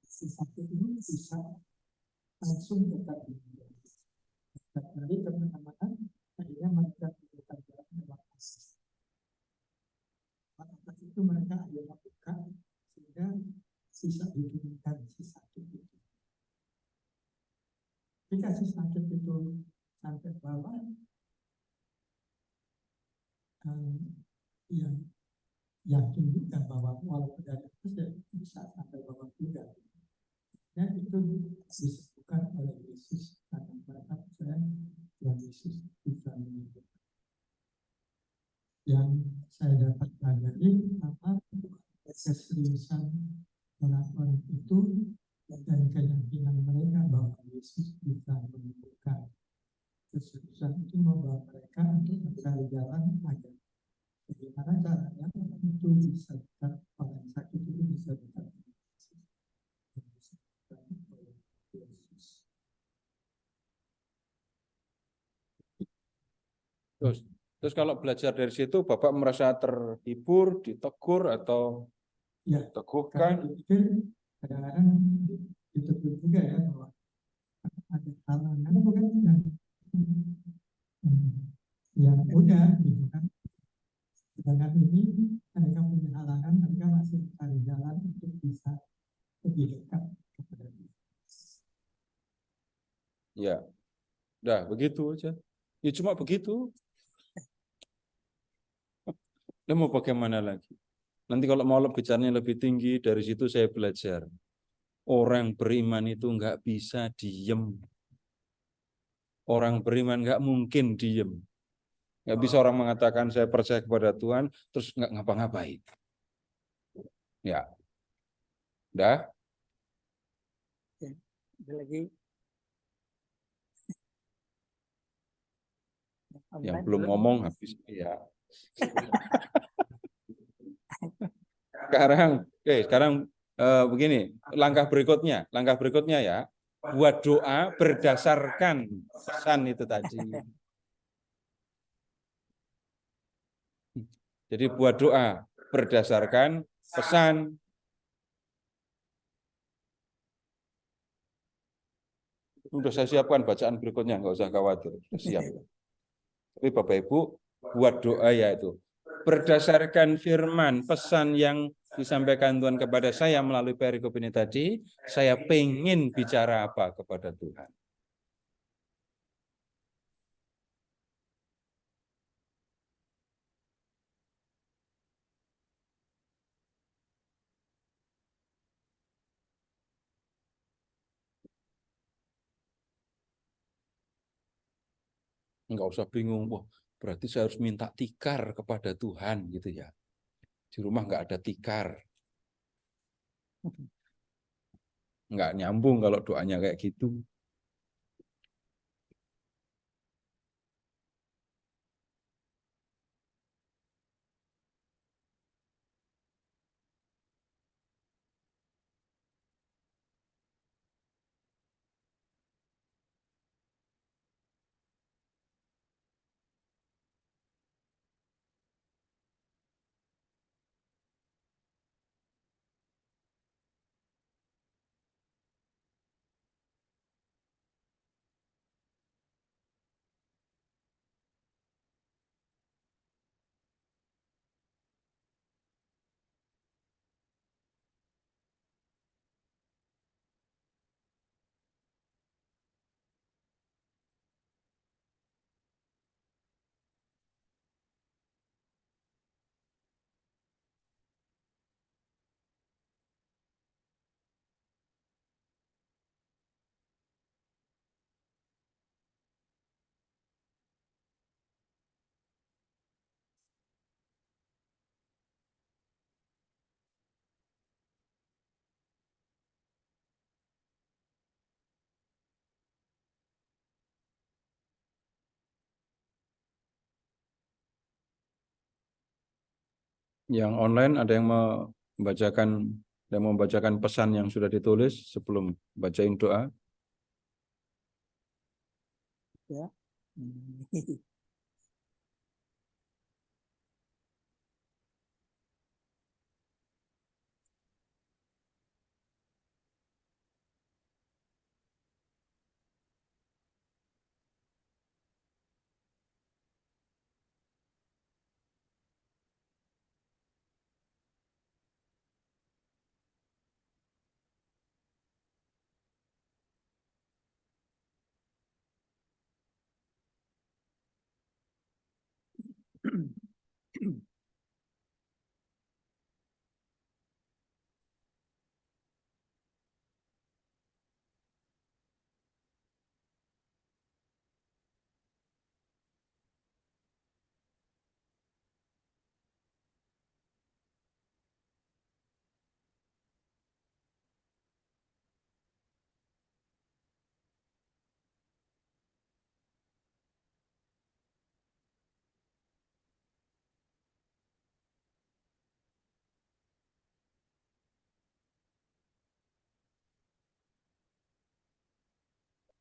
si sakit ini bisa langsung dekat dengan dia. Dan dari kemana-mana akhirnya mereka menemukan jalan lewat kasih. Pada itu mereka akhirnya buka sehingga sisa dihubungkan si sakit itu. Jika si sakit itu sampai bawah, yang yakin juga bahwa walaupun dari atas bisa sampai bawah juga. Dan itu disebutkan oleh Yesus karena mereka percaya Tuhan Yesus bisa menyembuhkan. Yang saya dapat pelajari apa keseriusan orang-orang itu dan keyakinan mereka bahwa Yesus bisa menyembuhkan. Keseriusan itu membawa mereka untuk mencari jalan agar bagaimana caranya itu bisa dekat, orang sakit itu bisa dekat. Terus kalau belajar dari situ, Bapak merasa terhibur, ditegur, atau Ya, teguhkan? karena pikir kadang-kadang ditegur juga ya bahwa ada halangan bukan yang udah gitu kan. Sedangkan ini mereka punya halangan, mereka masih mencari jalan untuk bisa lebih dekat kepada Dia. Ya, udah begitu aja. Ya cuma begitu. Nah, mau bagaimana lagi? Nanti kalau mau bicaranya lebih tinggi, dari situ saya belajar. Orang beriman itu nggak bisa diem. Orang beriman nggak mungkin diem. Nggak bisa orang mengatakan saya percaya kepada Tuhan, terus nggak ngapa-ngapain. Ya, udah. Ada lagi Yang online belum ngomong habis ya. Sekarang begini, langkah berikutnya ya, buat doa berdasarkan pesan itu tadi. Jadi buat doa berdasarkan pesan. Udah saya siapkan bacaan berikutnya, nggak usah khawatir, sudah siap. Tapi Bapak Ibu buat doa yaitu berdasarkan firman pesan yang disampaikan Tuhan kepada saya melalui perikop ini tadi, saya pengen bicara apa kepada Tuhan. Nggak usah bingung, wah berarti saya harus minta tikar kepada Tuhan gitu ya. Di rumah nggak ada tikar. Nggak nyambung kalau doanya kayak gitu. Yang online ada yang membacakan pesan yang sudah ditulis sebelum bacain doa. ya.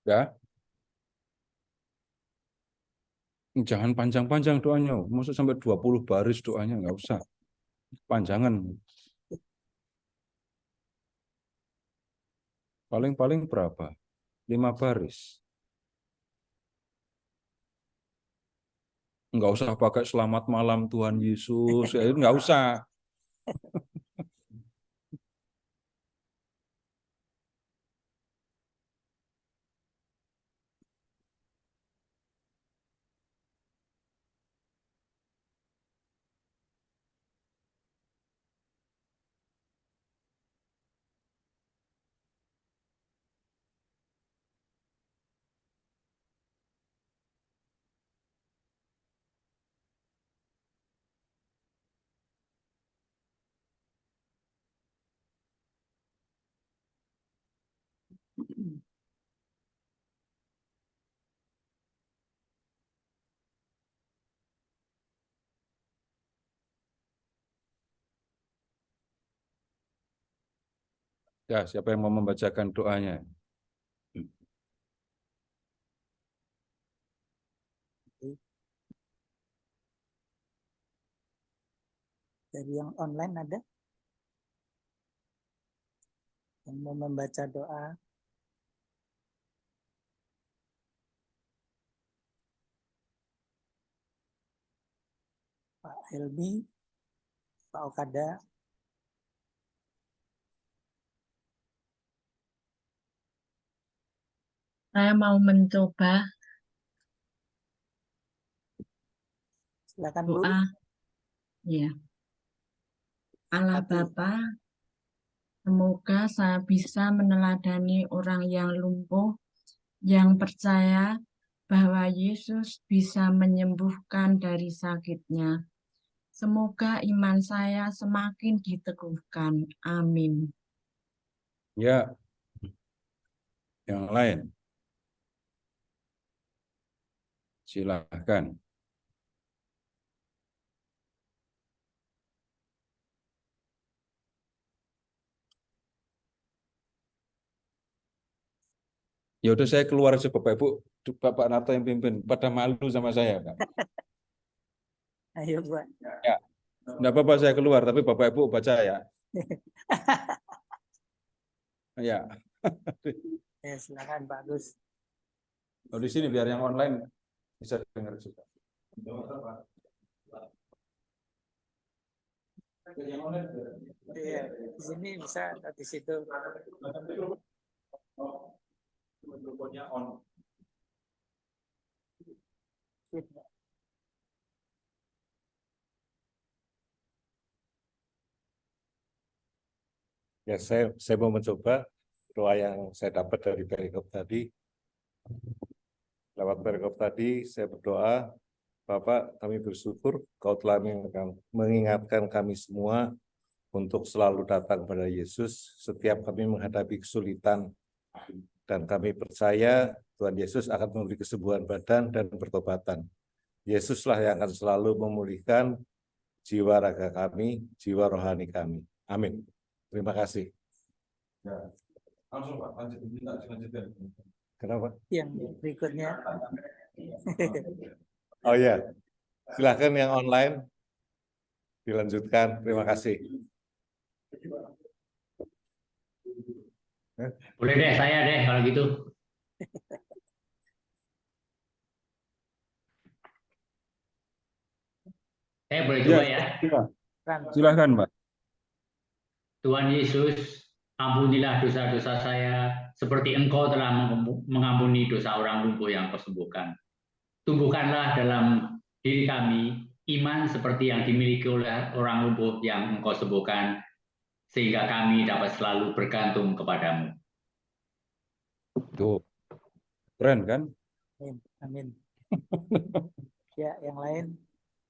Ya, jangan panjang-panjang doanya. Maksud sampai 20 baris doanya nggak usah. Panjangan. Paling-paling berapa? 5 baris. Nggak usah pakai selamat malam Tuhan Yesus. Ya, itu nggak usah. Ya, siapa yang mau membacakan doanya? Dari yang online ada yang mau membaca doa? Pak Helmi, Pak Okada. Saya mau mencoba Silakan Bu. doa. Ya. Allah Hati. Bapa, semoga saya bisa meneladani orang yang lumpuh, yang percaya bahwa Yesus bisa menyembuhkan dari sakitnya. Semoga iman saya semakin diteguhkan. Amin. Ya, yang lain. Silahkan. Ya udah saya keluar aja Bapak Ibu, Bapak Narto yang pimpin. Pada malu sama saya, Pak. Ayo Bu. Ya, enggak apa-apa saya keluar, tapi Bapak Ibu baca ya. Ya. Ya, silakan Pak Gus. Oh, di sini biar yang online bisa dengar juga. Iya, di sini bisa atau di situ. Ya, saya mau mencoba doa yang saya dapat dari perikop tadi. Lewat perikop tadi, saya berdoa, Bapak, kami bersyukur Kau telah mengingatkan kami semua untuk selalu datang pada Yesus setiap kami menghadapi kesulitan. Dan kami percaya Tuhan Yesus akan memberi kesembuhan badan dan pertobatan. Yesuslah yang akan selalu memulihkan jiwa raga kami, jiwa rohani kami. Amin. Terima kasih. Ya. Langsung Pak, lanjutkan. Kenapa? Yang berikutnya. Oh ya, silakan yang online dilanjutkan. Terima kasih. Boleh deh, saya deh kalau gitu. Saya boleh coba ya. Silakan Pak. Tuhan Yesus, ampunilah dosa-dosa saya seperti Engkau telah mengampuni dosa orang lumpuh yang Kau sembuhkan. Tumbuhkanlah dalam diri kami iman seperti yang dimiliki oleh orang lumpuh yang Engkau sembuhkan, sehingga kami dapat selalu bergantung kepadamu. Tuh. Keren kan? Amin. Amin. Ya, yang lain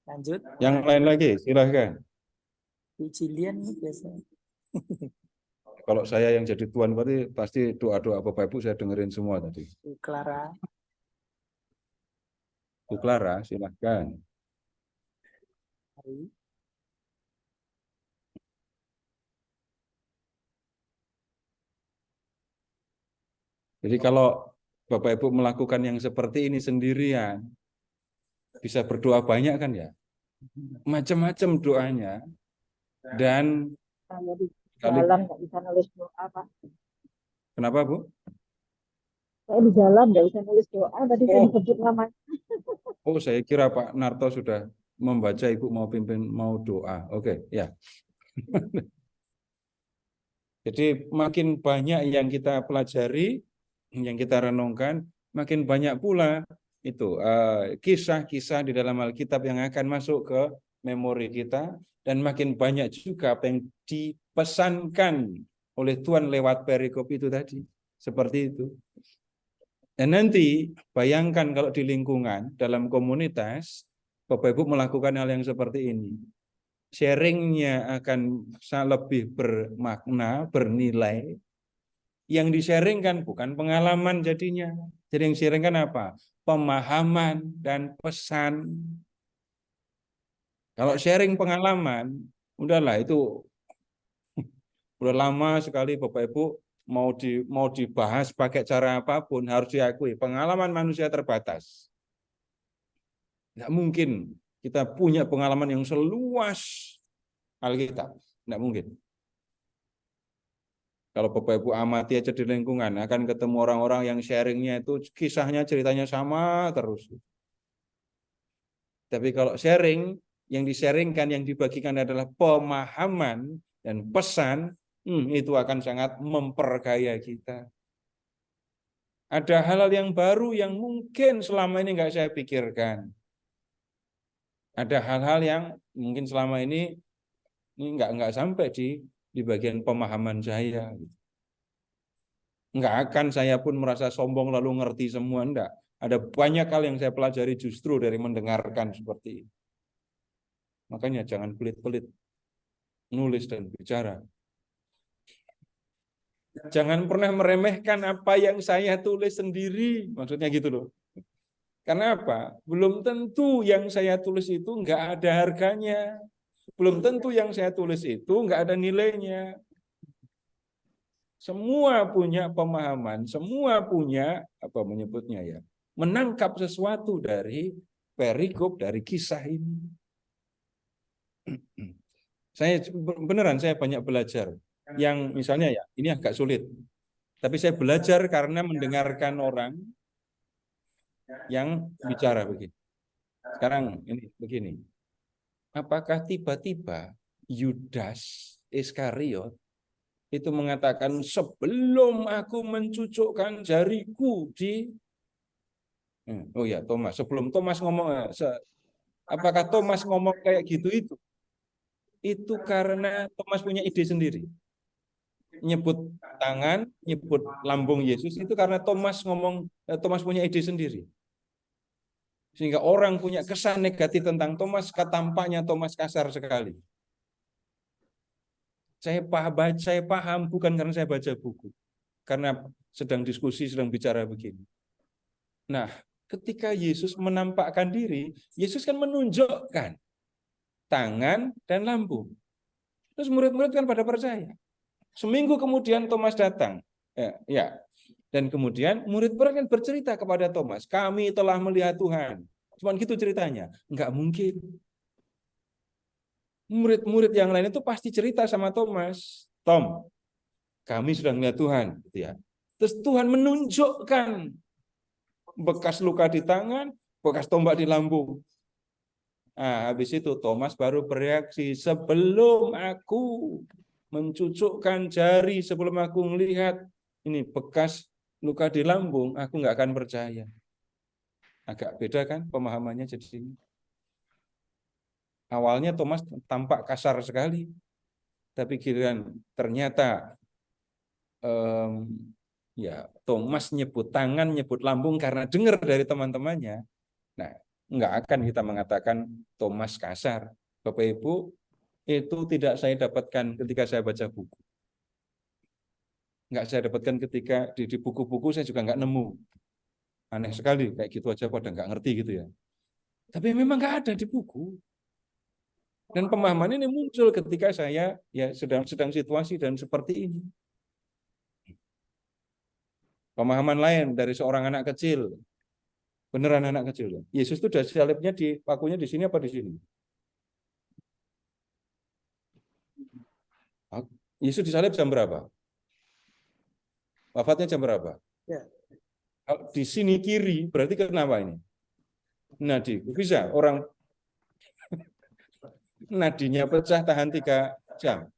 lanjut. Yang lain lagi, silahkan. Bu Cilian nih biasanya. Kalau saya yang jadi tuan berarti pasti doa-doa Bapak Ibu saya dengerin semua tadi. Bu Clara. Bu Clara, silahkan. Hari. Jadi kalau Bapak Ibu melakukan yang seperti ini sendirian, bisa berdoa banyak kan ya? Macam-macam doanya. Dan Saya di jalan nggak bisa nulis doa, Pak. kenapa Bu? Saya di jalan nggak bisa nulis doa, tadi saya disebut namanya. Oh, saya kira Pak Narto sudah membaca, Ibu mau pimpin, mau doa. Oke, ya. Jadi makin banyak yang kita pelajari, yang kita renungkan, makin banyak pula itu kisah-kisah di dalam Alkitab yang akan masuk ke memori kita, dan makin banyak juga apa yang dipesankan oleh Tuhan lewat perikop itu tadi. Seperti itu. Dan nanti bayangkan kalau di lingkungan, dalam komunitas, Bapak Ibu melakukan hal yang seperti ini. Sharingnya akan lebih bermakna, bernilai. Yang di-sharingkan bukan pengalaman jadinya. Jadi yang sharingkan apa? Pemahaman dan pesan. Kalau sharing pengalaman, udahlah itu Udah lama sekali Bapak Ibu mau dibahas pakai cara apapun harus diakui pengalaman manusia terbatas. Nggak mungkin kita punya pengalaman yang seluas Alkitab. Nggak mungkin. Kalau Bapak Ibu amati aja di lingkungan, akan ketemu orang-orang yang sharingnya itu kisahnya, ceritanya sama terus. Tapi kalau sharing, yang di-sharingkan, yang dibagikan adalah pemahaman dan pesan, itu akan sangat memperkaya kita. Ada hal-hal yang baru yang mungkin selama ini nggak saya pikirkan. Ada hal-hal yang mungkin selama ini nggak sampai di bagian pemahaman saya. Nggak akan saya pun merasa sombong lalu ngerti semua, enggak. Ada banyak hal yang saya pelajari justru dari mendengarkan seperti ini. Makanya jangan pelit-pelit nulis dan bicara. Jangan pernah meremehkan apa yang saya tulis sendiri. Maksudnya gitu loh. Karena apa? Belum tentu yang saya tulis itu nggak ada harganya. Belum tentu yang saya tulis itu nggak ada nilainya. Semua punya pemahaman, semua punya apa menyebutnya ya, menangkap sesuatu dari perikop dari kisah ini. Saya beneran saya banyak belajar. Yang misalnya ya, ini agak sulit. Tapi saya belajar karena mendengarkan orang yang bicara begini. Sekarang ini begini. Apakah tiba-tiba Yudas Iskariot itu mengatakan sebelum aku mencucukkan jariku di oh ya Thomas, sebelum Thomas ngomong, apakah Thomas ngomong kayak gitu itu karena Thomas punya ide sendiri, nyebut tangan, nyebut lambung Yesus itu karena Thomas punya ide sendiri, sehingga orang punya kesan negatif tentang Thomas, tampaknya Thomas kasar sekali. Saya paham bukan karena saya baca buku, karena sedang diskusi, sedang bicara begini. Nah, ketika Yesus menampakkan diri, Yesus kan menunjukkan tangan dan lambung. Terus murid-murid kan pada percaya. Seminggu kemudian Thomas datang, ya, dan kemudian murid-murid kan bercerita kepada Thomas, kami telah melihat Tuhan. Cuman gitu ceritanya, nggak mungkin. Murid-murid yang lain itu pasti cerita sama Thomas, Tom, kami sudah melihat Tuhan, gitu ya. Terus Tuhan menunjukkan bekas luka di tangan, bekas tombak di lambung. Nah, habis itu Thomas baru bereaksi, sebelum aku mencucukkan jari, sebelum aku melihat ini bekas luka di lambung, aku nggak akan percaya. Agak beda kan pemahamannya jadi sini. Awalnya Thomas tampak kasar sekali, tapi giliran ternyata ya Thomas nyebut tangan, nyebut lambung karena dengar dari teman-temannya. Nah, nggak akan kita mengatakan Thomas kasar. Bapak Ibu, itu tidak saya dapatkan ketika saya baca buku. Nggak saya dapatkan ketika di buku-buku saya juga nggak nemu. Aneh sekali, kayak gitu aja pada nggak ngerti gitu ya. Tapi memang nggak ada di buku. Dan pemahaman ini muncul ketika saya ya sedang situasi dan seperti ini. Pemahaman lain dari seorang anak kecil, beneran anak kecil. Yesus itu udah salibnya di pakunya di sini apa di sini? Yesus disalib jam berapa? Wafatnya jam berapa? Ya. Di sini kiri, berarti kenapa ini? Nadi, bisa orang nadinya pecah tahan 3 jam.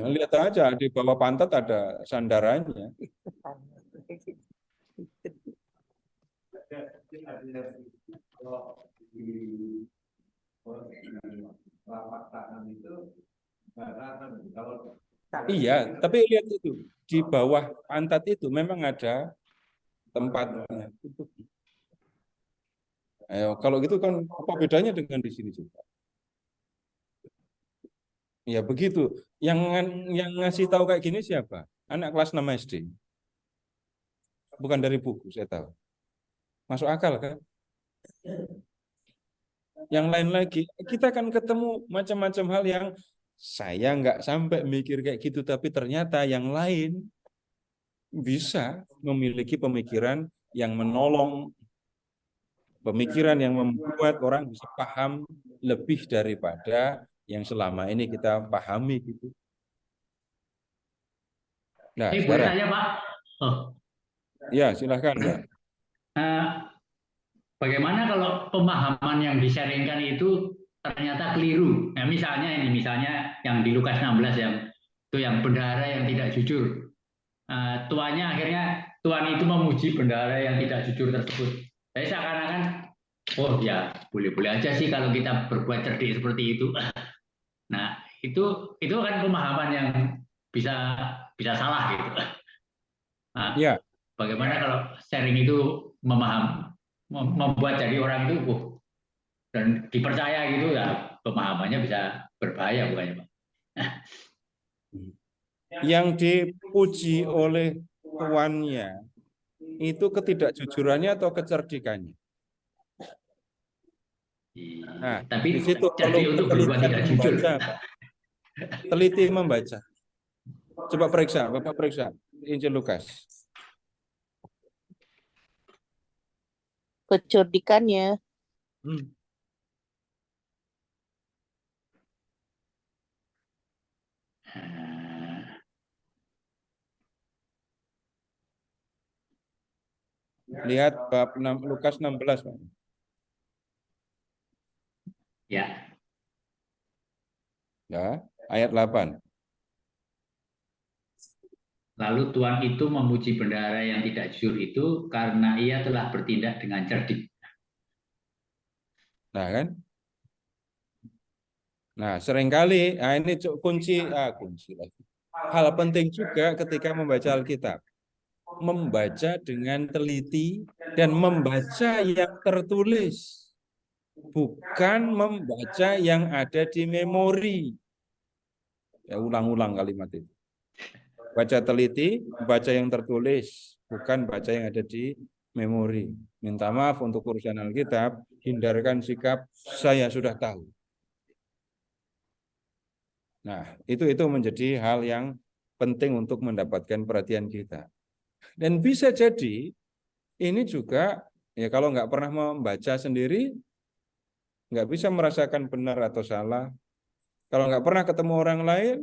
Lihat aja di bawah pantat ada sandarannya. Iya, tapi lihat itu di bawah pantat itu memang ada tempatnya. Ayo, kalau gitu kan apa bedanya dengan di sini juga? Ya begitu. Yang ngasih tahu kayak gini siapa? Anak kelas 6 SD. Bukan dari buku, saya tahu. Masuk akal kan? yang lain lagi. Kita akan ketemu macam-macam hal yang saya nggak sampai mikir kayak gitu, tapi ternyata yang lain bisa memiliki pemikiran yang menolong, pemikiran yang membuat orang bisa paham lebih daripada yang selama ini kita pahami gitu. Nah, Ini boleh sekarang, tanya Pak? Oh, ya silahkan Pak. eh, bagaimana kalau pemahaman yang disaringkan itu ternyata keliru? Nah, misalnya yang di Lukas 16 yang bendahara yang tidak jujur. Tuannya akhirnya tuan itu memuji bendahara yang tidak jujur tersebut. Jadi seakan-akan, oh ya boleh-boleh aja sih kalau kita berbuat cerdik seperti itu. Nah, itu kan pemahaman yang bisa bisa salah gitu. Nah, Ya, bagaimana kalau sharing itu membuat jadi orang itu dan dipercaya gitu ya, pemahamannya bisa berbahaya bukannya Pak? yang dipuji oleh tuannya itu ketidakjujurannya atau kecerdikannya. Nah, Tapi di situ cerdik perlu untuk berbuat ketelitian tidak jujur. membaca, Pak. Teliti membaca. Coba periksa, Bapak periksa Injil Lukas. Kecerdikannya. Hmm. Lihat bab Lukas 16, Pak. Ya, Ya, ayat 8. lalu tuan itu memuji bendahara yang tidak jujur itu karena ia telah bertindak dengan cerdik. Nah, kan? Nah, seringkali ini kunci lagi. Hal penting juga ketika membaca Alkitab. Membaca dengan teliti dan membaca yang tertulis. Bukan membaca yang ada di memori. Ya, ulang-ulang kalimat itu. Baca teliti, baca yang tertulis, bukan baca yang ada di memori. Minta maaf untuk urusan Alkitab, hindarkan sikap saya sudah tahu. Nah, itu menjadi hal yang penting untuk mendapatkan perhatian kita. Dan bisa jadi ini juga ya kalau nggak pernah membaca sendiri, nggak bisa merasakan benar atau salah. Kalau nggak pernah ketemu orang lain,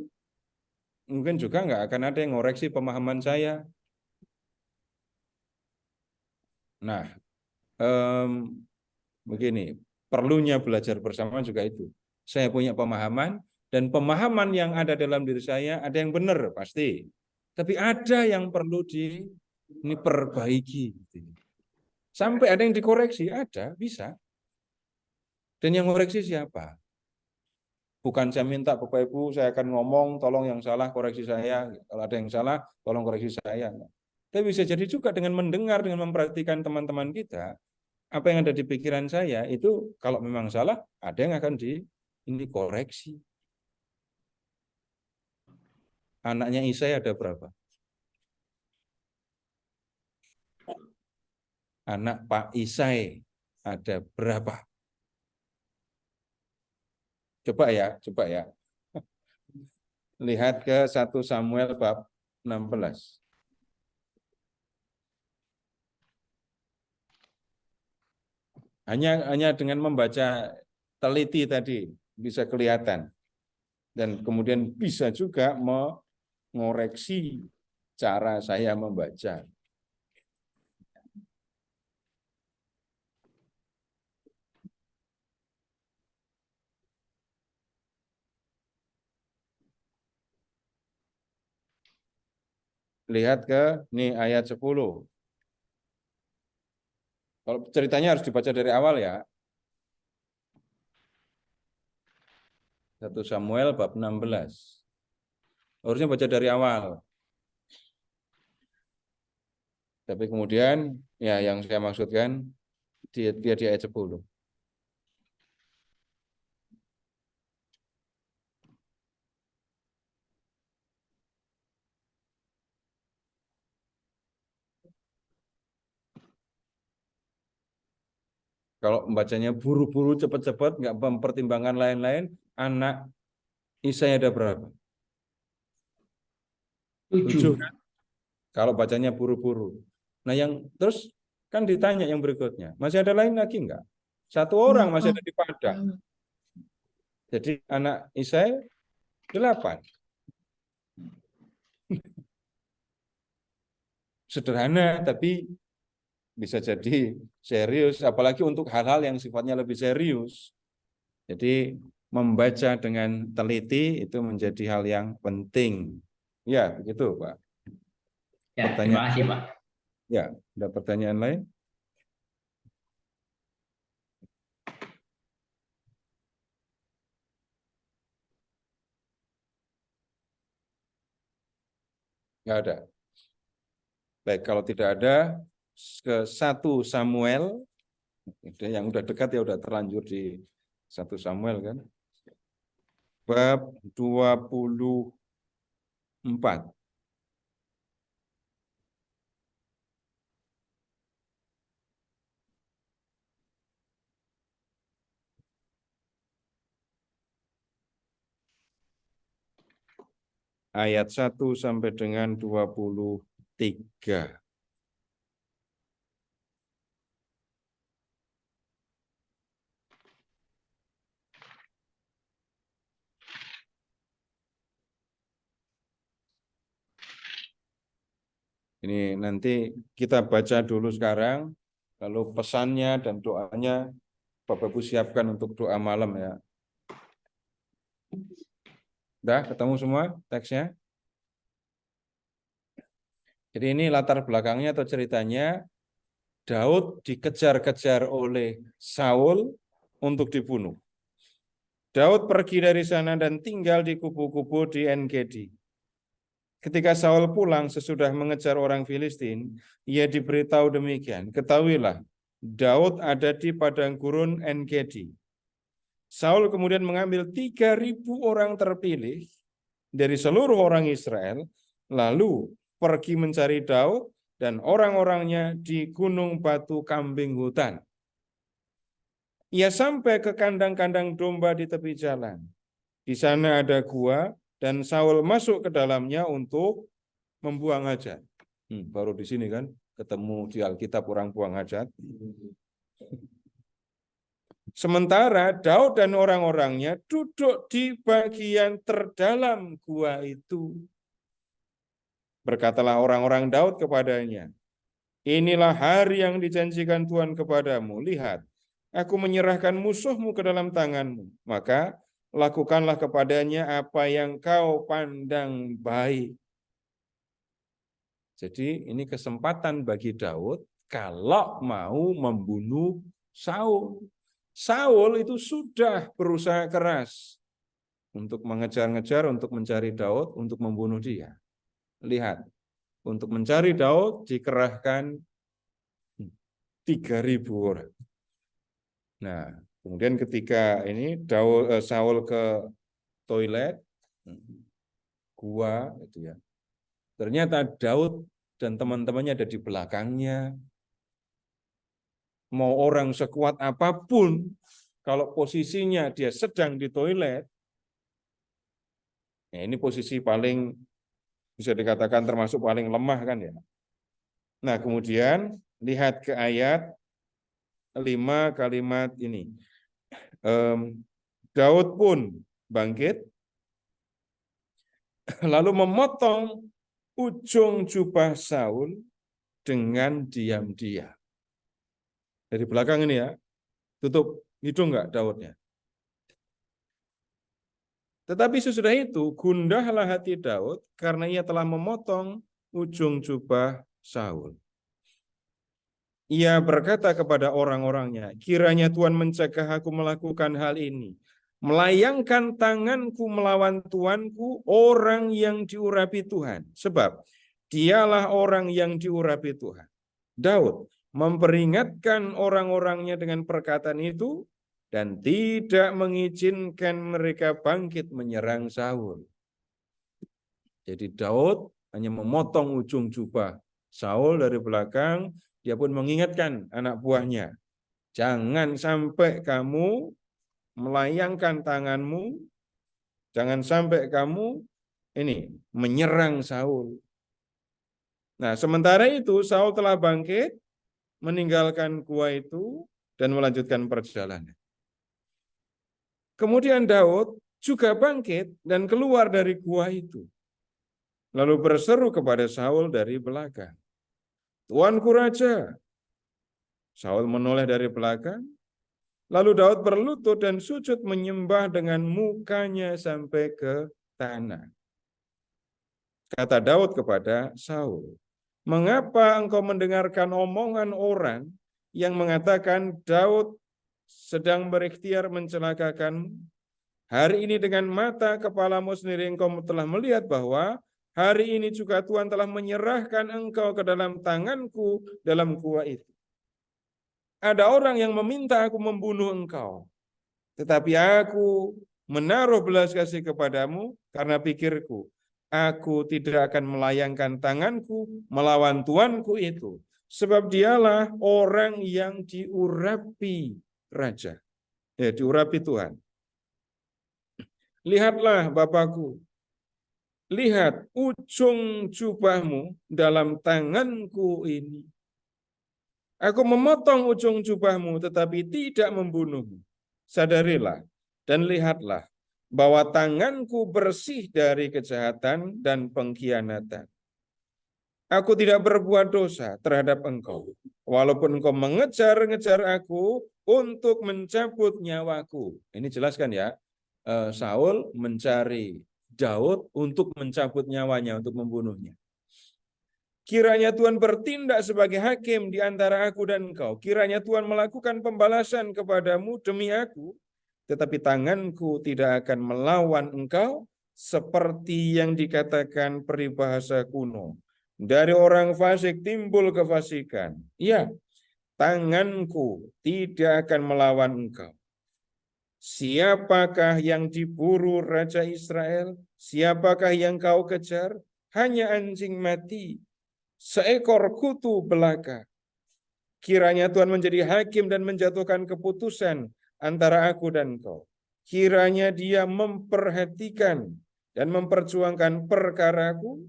mungkin juga nggak akan ada yang ngoreksi pemahaman saya. Nah, begini, perlunya belajar bersama juga itu. Saya punya pemahaman, dan pemahaman yang ada dalam diri saya ada yang benar pasti. Tapi ada yang perlu diperbaiki. Sampai ada yang dikoreksi, ada, bisa. Dan yang koreksi siapa? Bukan saya minta Bapak Ibu, saya akan ngomong, tolong yang salah koreksi saya. Kalau ada yang salah, tolong koreksi saya. Tapi bisa jadi juga dengan mendengar, dengan memperhatikan teman-teman kita, apa yang ada di pikiran saya, itu kalau memang salah, ada yang akan ini koreksi. Anaknya Isai ada berapa? Anak Pak Isai ada berapa? Coba ya. Lihat ke 1 Samuel bab 16. Hanya dengan membaca teliti tadi bisa kelihatan. Dan kemudian bisa juga mengoreksi cara saya membaca. Lihat ke nih ayat 10. Kalau ceritanya harus dibaca dari awal ya. 1 Samuel bab 16. Harusnya baca dari awal. Tapi kemudian ya yang saya maksudkan dia di ayat 10. Kalau membacanya buru-buru, cepat-cepat, nggak mempertimbangkan lain-lain, anak Isai ada berapa? 7 kan? Kalau bacanya buru-buru. Nah yang terus kan ditanya yang berikutnya, masih ada lain lagi enggak? 1 orang masih ada di Padang. Jadi anak Isai 8. Sederhana tapi bisa jadi serius, apalagi untuk hal-hal yang sifatnya lebih serius. Jadi membaca dengan teliti itu menjadi hal yang penting. Ya, begitu, Pak. Ya, terima kasih, Pak. Ya, ada pertanyaan lain? Nggak ada. Baik, kalau tidak ada, ke 1 Samuel, yang udah dekat ya udah terlanjur di 1 Samuel kan. Bab 24. Ayat 1 sampai dengan 23. Ini nanti kita baca dulu sekarang, lalu pesannya dan doanya Bapak Ibu siapkan untuk doa malam ya. Udah ketemu semua teksnya? Jadi ini latar belakangnya atau ceritanya, Daud dikejar-kejar oleh Saul untuk dibunuh. Daud pergi dari sana dan tinggal di kubu-kubu di En-Gedi. Ketika Saul pulang sesudah mengejar orang Filistin, ia diberitahu demikian, ketahuilah, Daud ada di padang gurun En-Gedi. Saul kemudian mengambil 3.000 orang terpilih dari seluruh orang Israel, lalu pergi mencari Daud dan orang-orangnya di gunung batu kambing hutan. Ia sampai ke kandang-kandang domba di tepi jalan. Di sana ada gua, dan Saul masuk ke dalamnya untuk membuang hajat. Baru di sini kan ketemu di Alkitab orang buang hajat. Sementara Daud dan orang-orangnya duduk di bagian terdalam gua itu. Berkatalah orang-orang Daud kepadanya, inilah hari yang dijanjikan Tuhan kepadamu. Lihat, aku menyerahkan musuhmu ke dalam tanganmu. Maka lakukanlah kepadanya apa yang kau pandang baik. Jadi ini kesempatan bagi Daud kalau mau membunuh Saul. Saul itu sudah berusaha keras untuk mengejar-ngejar, untuk mencari Daud, untuk membunuh dia. Lihat, untuk mencari Daud dikerahkan 3.000 orang. Nah, kemudian ketika ini Saul ke toilet, gua itu ya. Ternyata Daud dan teman-temannya ada di belakangnya. Mau orang sekuat apapun, kalau posisinya dia sedang di toilet, ya ini posisi paling bisa dikatakan termasuk paling lemah kan ya. Nah, kemudian lihat ke ayat 5 kalimat ini. Daud pun bangkit, lalu memotong ujung jubah Saul dengan diam-diam. Dari belakang ini ya, tutup hidung enggak Daudnya. Tetapi sesudah itu, gundahlah hati Daud karena ia telah memotong ujung jubah Saul. Ia berkata kepada orang-orangnya, kiranya Tuhan mencegah aku melakukan hal ini. Melayangkan tanganku melawan tuanku, orang yang diurapi Tuhan. Sebab dialah orang yang diurapi Tuhan. Daud memperingatkan orang-orangnya dengan perkataan itu dan tidak mengizinkan mereka bangkit menyerang Saul. Jadi Daud hanya memotong ujung jubah Saul dari belakang. Dia pun mengingatkan anak buahnya Jangan sampai kamu melayangkan tanganmu, jangan sampai kamu ini menyerang Saul. Nah, sementara itu Saul telah bangkit, meninggalkan gua itu dan melanjutkan perjalanan. Kemudian Daud juga bangkit dan keluar dari gua itu. Lalu berseru kepada Saul dari belakang, "Tuanku Raja." Saul menoleh dari belakang. Lalu Daud berlutut dan sujud menyembah dengan mukanya sampai ke tanah. Kata Daud kepada Saul, "Mengapa engkau mendengarkan omongan orang yang mengatakan Daud sedang berikhtiar mencelakakanmu? Hari ini dengan mata kepalamu sendiri engkau telah melihat bahwa hari ini juga Tuhan telah menyerahkan engkau ke dalam tanganku dalam gua itu. Ada orang yang meminta aku membunuh engkau, tetapi aku menaruh belas kasih kepadamu karena pikirku, aku tidak akan melayangkan tanganku melawan Tuanku itu, sebab dialah orang yang diurapi Raja, diurapi Tuhan. Lihatlah Bapakku, lihat ujung jubahmu dalam tanganku ini. Aku memotong ujung jubahmu tetapi tidak membunuhmu. Sadarilah dan lihatlah bahwa tanganku bersih dari kejahatan dan pengkhianatan. Aku tidak berbuat dosa terhadap engkau, walaupun engkau mengejar-ngejar aku untuk mencabut nyawaku. Ini jelaskan ya, Saul mencari Daud untuk mencabut nyawanya, untuk membunuhnya. Kiranya Tuhan bertindak sebagai hakim di antara aku dan engkau. Kiranya Tuhan melakukan pembalasan kepadamu demi aku, tetapi tanganku tidak akan melawan engkau seperti yang dikatakan peribahasa kuno. Dari orang fasik timbul kefasikan. Ya, tanganku tidak akan melawan engkau. Siapakah yang diburu Raja Israel? Siapakah yang kau kejar? Hanya anjing mati, seekor kutu belaka. Kiranya Tuhan menjadi hakim dan menjatuhkan keputusan antara aku dan kau. Kiranya Dia memperhatikan dan memperjuangkan perkaraku,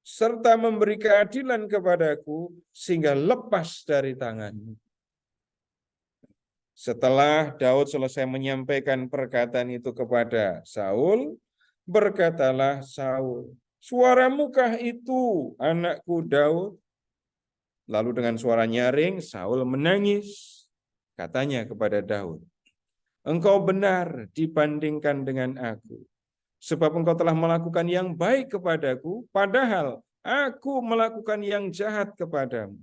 serta memberi keadilan kepadaku sehingga lepas dari tanganmu. Setelah Daud selesai menyampaikan perkataan itu kepada Saul, berkatalah Saul, "Suaramukah itu, anakku Daud?" Lalu dengan suara nyaring, Saul menangis. Katanya kepada Daud, "Engkau benar dibandingkan dengan aku, sebab engkau telah melakukan yang baik kepadaku, padahal aku melakukan yang jahat kepadamu.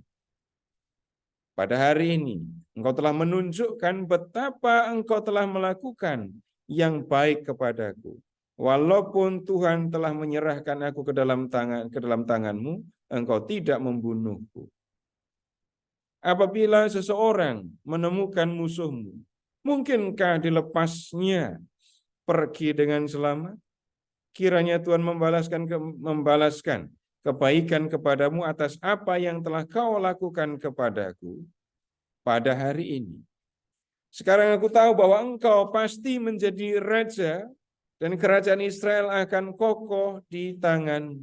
Pada hari ini, engkau telah menunjukkan betapa engkau telah melakukan yang baik kepadaku. Walaupun Tuhan telah menyerahkan aku ke dalam tanganmu, engkau tidak membunuhku. Apabila seseorang menemukan musuhmu, mungkinkah dilepasnya pergi dengan selamat? Kiranya Tuhan membalaskan kebaikan kepadamu atas apa yang telah kau lakukan kepadaku pada hari ini. Sekarang aku tahu bahwa engkau pasti menjadi raja dan kerajaan Israel akan kokoh di tangan.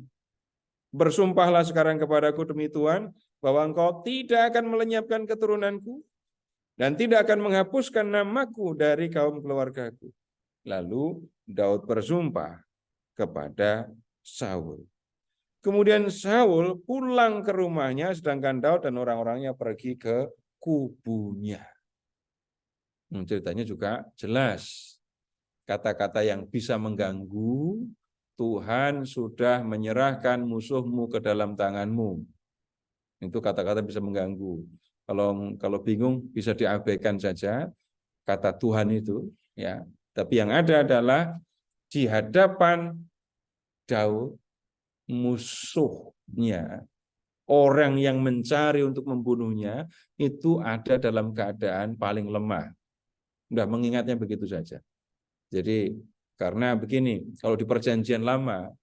Bersumpahlah sekarang kepadaku demi Tuhan bahwa engkau tidak akan melenyapkan keturunanku dan tidak akan menghapuskan namaku dari kaum keluargaku." Lalu Daud bersumpah kepada Saul. Kemudian Saul pulang ke rumahnya, sedangkan Daud dan orang-orangnya pergi ke kubunya. Ceritanya juga jelas. Kata-kata yang bisa mengganggu, Tuhan sudah menyerahkan musuhmu ke dalam tanganmu. Itu kata-kata bisa mengganggu. Kalau bingung bisa diabaikan saja kata Tuhan itu, ya. Tapi yang ada adalah di hadapan Daud, musuhnya, orang yang mencari untuk membunuhnya, itu ada dalam keadaan paling lemah. Udah mengingatnya begitu saja. Jadi karena begini, kalau di perjanjian lama,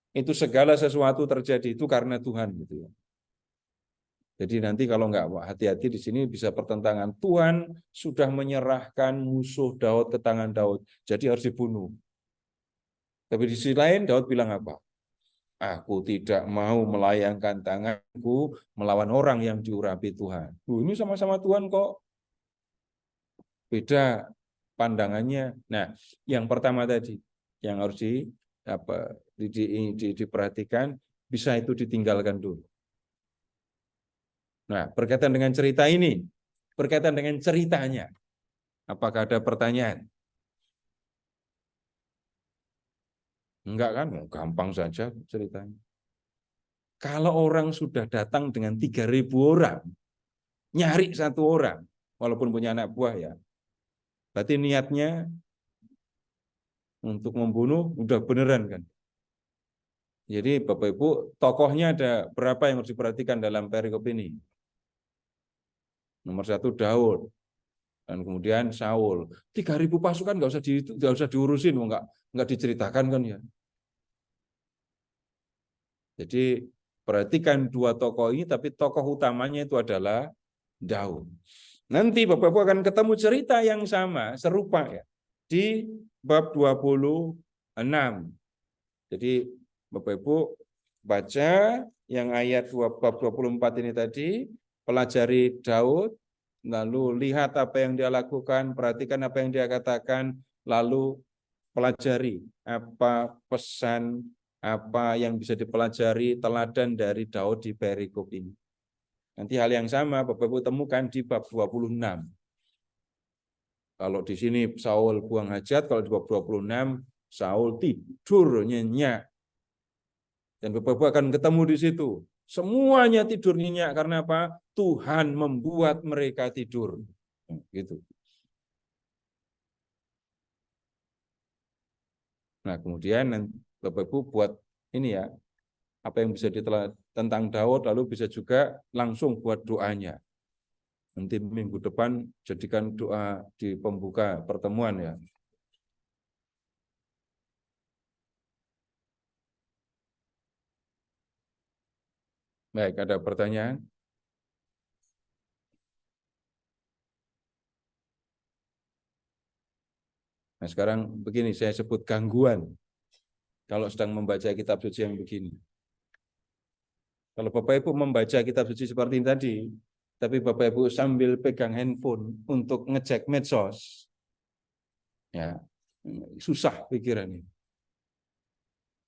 itu segala sesuatu terjadi itu karena Tuhan gitu ya. Jadi nanti kalau nggak hati-hati di sini bisa pertentangan. Tuhan sudah menyerahkan musuh Daud ke tangan Daud, jadi harus dibunuh. Tapi di sisi lain Daud bilang apa? Aku tidak mau melayangkan tanganku melawan orang yang diurapi Tuhan. Ini sama-sama Tuhan kok. Beda pandangannya. Nah, yang pertama tadi yang harus diperhatikan, bisa itu ditinggalkan dulu. Nah, berkaitan dengan cerita ini, berkaitan dengan ceritanya, apakah ada pertanyaan? Enggak kan? Gampang saja ceritanya. Kalau orang sudah datang dengan 3.000 orang, nyari satu orang, walaupun punya anak buah ya, berarti niatnya untuk membunuh udah beneran kan? Jadi Bapak Ibu, tokohnya ada berapa yang harus diperhatikan dalam perikop ini? Nomor 1 Daud, dan kemudian Saul. 3.000 pasukan nggak usah diurusin, nggak diceritakan kan ya. Jadi perhatikan 2 tokoh ini, tapi tokoh utamanya itu adalah Daud. Nanti Bapak Ibu akan ketemu cerita yang sama, serupa ya, di bab 26. Jadi Bapak Ibu baca yang ayat bab 24 ini tadi, pelajari Daud, lalu lihat apa yang dia lakukan, perhatikan apa yang dia katakan, lalu pelajari apa pesan, apa yang bisa dipelajari, teladan dari Daud di perikop ini. Nanti hal yang sama Bapak Ibu temukan di bab 26. Kalau di sini Saul buang hajat, kalau di bab 26 Saul tidur nyenyak. Dan Bapak Ibu akan ketemu di situ. Semuanya tidur nyenyak karena apa? Tuhan membuat mereka tidur. Gitu. Nah, kemudian Bapak Ibu buat ini ya, apa yang bisa ditelah tentang Daud, lalu bisa juga langsung buat doanya. Nanti minggu depan jadikan doa di pembuka pertemuan ya. Baik, ada pertanyaan? Nah, sekarang begini, saya sebut gangguan kalau sedang membaca kitab suci yang begini. Kalau Bapak Ibu membaca kitab suci seperti ini tadi, tapi Bapak Ibu sambil pegang handphone untuk ngecek medsos, ya susah pikirannya.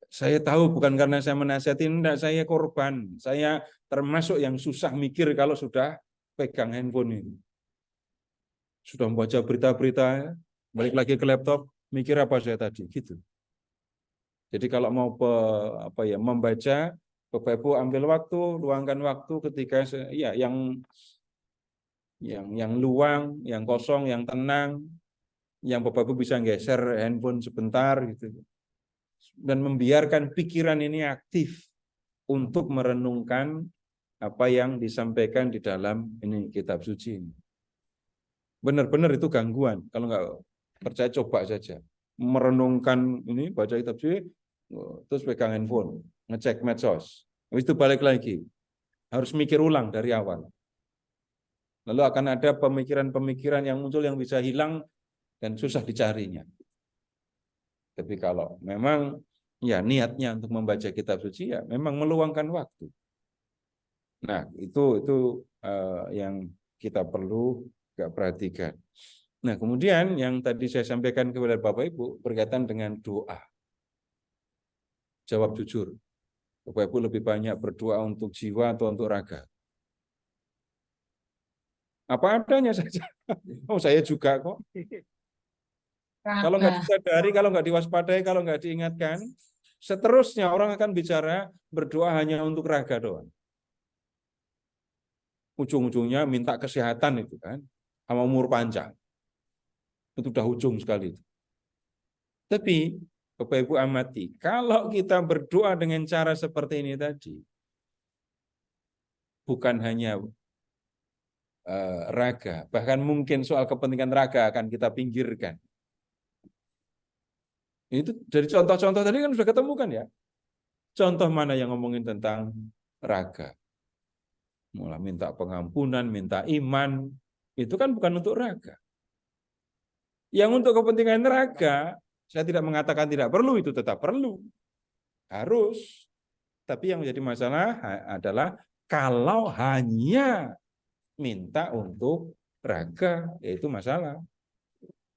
Saya tahu bukan karena saya menasihati, enggak, saya korban. Saya termasuk yang susah mikir kalau sudah pegang handphone ini. Sudah membaca berita-berita, balik lagi ke laptop, mikir apa saya tadi, gitu. Jadi kalau mau membaca, Bapak Ibu ambil waktu, luangkan waktu ketika ya yang luang, yang kosong, yang tenang, yang Bapak Ibu bisa geser handphone sebentar gitu. Dan membiarkan pikiran ini aktif untuk merenungkan apa yang disampaikan di dalam ini kitab suci ini. Benar-benar itu gangguan. Kalau nggak percaya coba saja. Merenungkan ini, baca kitab suci, terus pegang handphone, ngecek medsos. Habis itu balik lagi. Harus mikir ulang dari awal. Lalu akan ada pemikiran-pemikiran yang muncul yang bisa hilang dan susah dicarinya. Tapi kalau memang ya niatnya untuk membaca kitab suci ya memang meluangkan waktu. Nah, itu yang kita perlu perhatikan. Nah, kemudian yang tadi saya sampaikan kepada Bapak Ibu berkaitan dengan doa. Jawab jujur. Bapak Ibu lebih banyak berdoa untuk jiwa atau untuk raga? Apa adanya saja. Oh, saya juga kok. Kalau nggak disadari, kalau nggak diwaspadai, kalau nggak diingatkan, seterusnya orang akan bicara berdoa hanya untuk raga doang. Ujung-ujungnya minta kesehatan itu kan, sama umur panjang. Itu udah ujung sekali. Tapi Bapak Ibu amati, kalau kita berdoa dengan cara seperti ini tadi, bukan hanya raga, bahkan mungkin soal kepentingan raga akan kita pinggirkan. Itu dari contoh-contoh tadi kan sudah ketemu kan ya. Contoh mana yang ngomongin tentang raga? mulai minta pengampunan, minta iman, itu kan bukan untuk raga. Yang untuk kepentingan raga, saya tidak mengatakan tidak perlu, itu tetap perlu. Harus. Tapi yang menjadi masalah adalah kalau hanya minta untuk raga, yaitu masalah.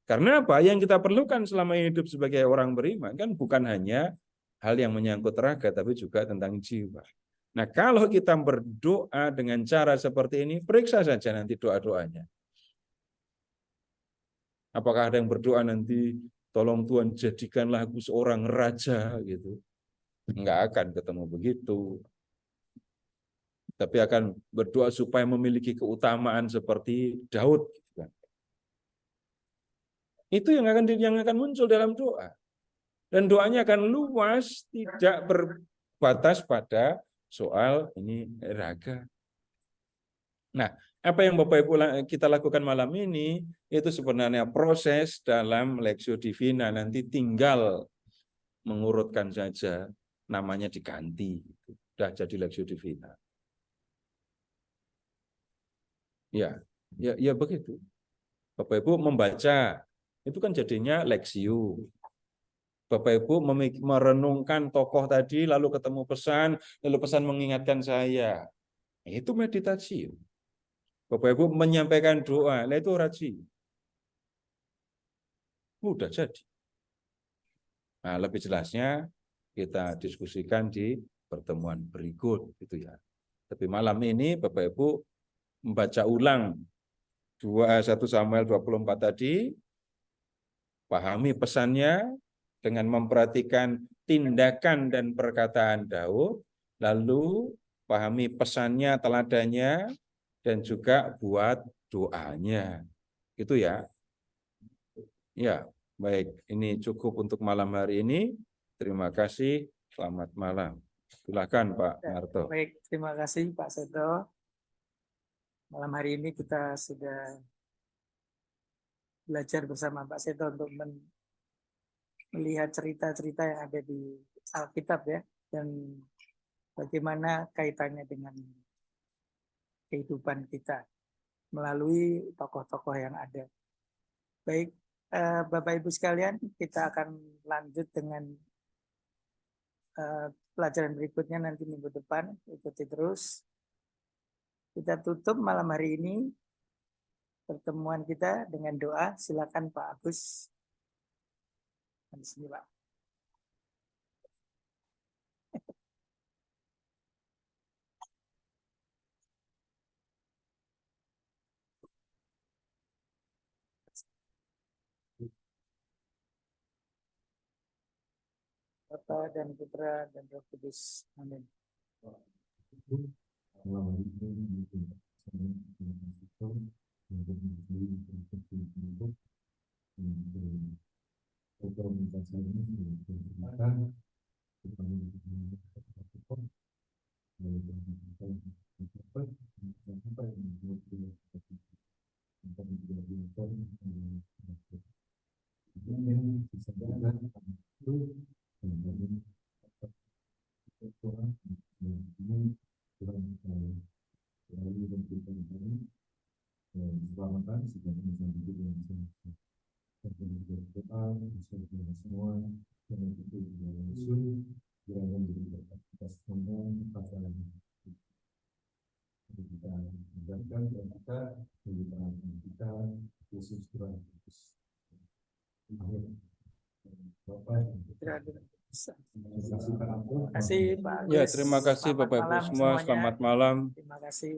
Karena apa? Yang kita perlukan selama hidup sebagai orang beriman kan bukan hanya hal yang menyangkut raga, tapi juga tentang jiwa. Nah, kalau kita berdoa dengan cara seperti ini, periksa saja nanti doa-doanya. Apakah ada yang berdoa nanti, tolong Tuhan jadikanlah aku seorang raja gitu. Enggak akan ketemu begitu. Tapi akan berdoa supaya memiliki keutamaan seperti Daud. Itu yang akan muncul dalam doa. Dan doanya akan luas, tidak berbatas pada soal ini raga. Nah, apa yang Bapak Ibu kita lakukan malam ini, itu sebenarnya proses dalam Lectio Divina. Nanti tinggal mengurutkan saja, namanya diganti. Sudah jadi Lectio Divina. Ya begitu. Bapak Ibu membaca, itu kan jadinya Lectio. Bapak Ibu merenungkan tokoh tadi, lalu ketemu pesan, lalu pesan mengingatkan saya. Itu meditasi. Bapak Ibu menyampaikan doa, itu orasi. Udah jadi. Nah, lebih jelasnya kita diskusikan di pertemuan berikut gitu ya. Tapi malam ini Bapak Ibu membaca ulang 1 Samuel 24 tadi, pahami pesannya dengan memperhatikan tindakan dan perkataan Daud, lalu pahami pesannya, teladannya, dan juga buat doanya. Itu ya. Ya, baik. Ini cukup untuk malam hari ini. Terima kasih. Selamat malam. Silakan Pak Marto. Baik, terima kasih Pak Seto. Malam hari ini kita sudah belajar bersama Pak Seto untuk melihat cerita-cerita yang ada di Alkitab ya, dan bagaimana kaitannya dengan kehidupan kita melalui tokoh-tokoh yang ada. Baik, Bapak Ibu sekalian, kita akan lanjut dengan pelajaran berikutnya nanti minggu depan. Ikuti terus. Kita tutup malam hari ini pertemuan kita dengan doa. Silakan Pak Agus. Di sini Pak. Bapa dan Putra dan Roh Kudus. Amin. Terima kasih Pak Agus. Ya, terima kasih Selamat Bapak Ibu malam semua. semuanya. Selamat malam. Terima kasih.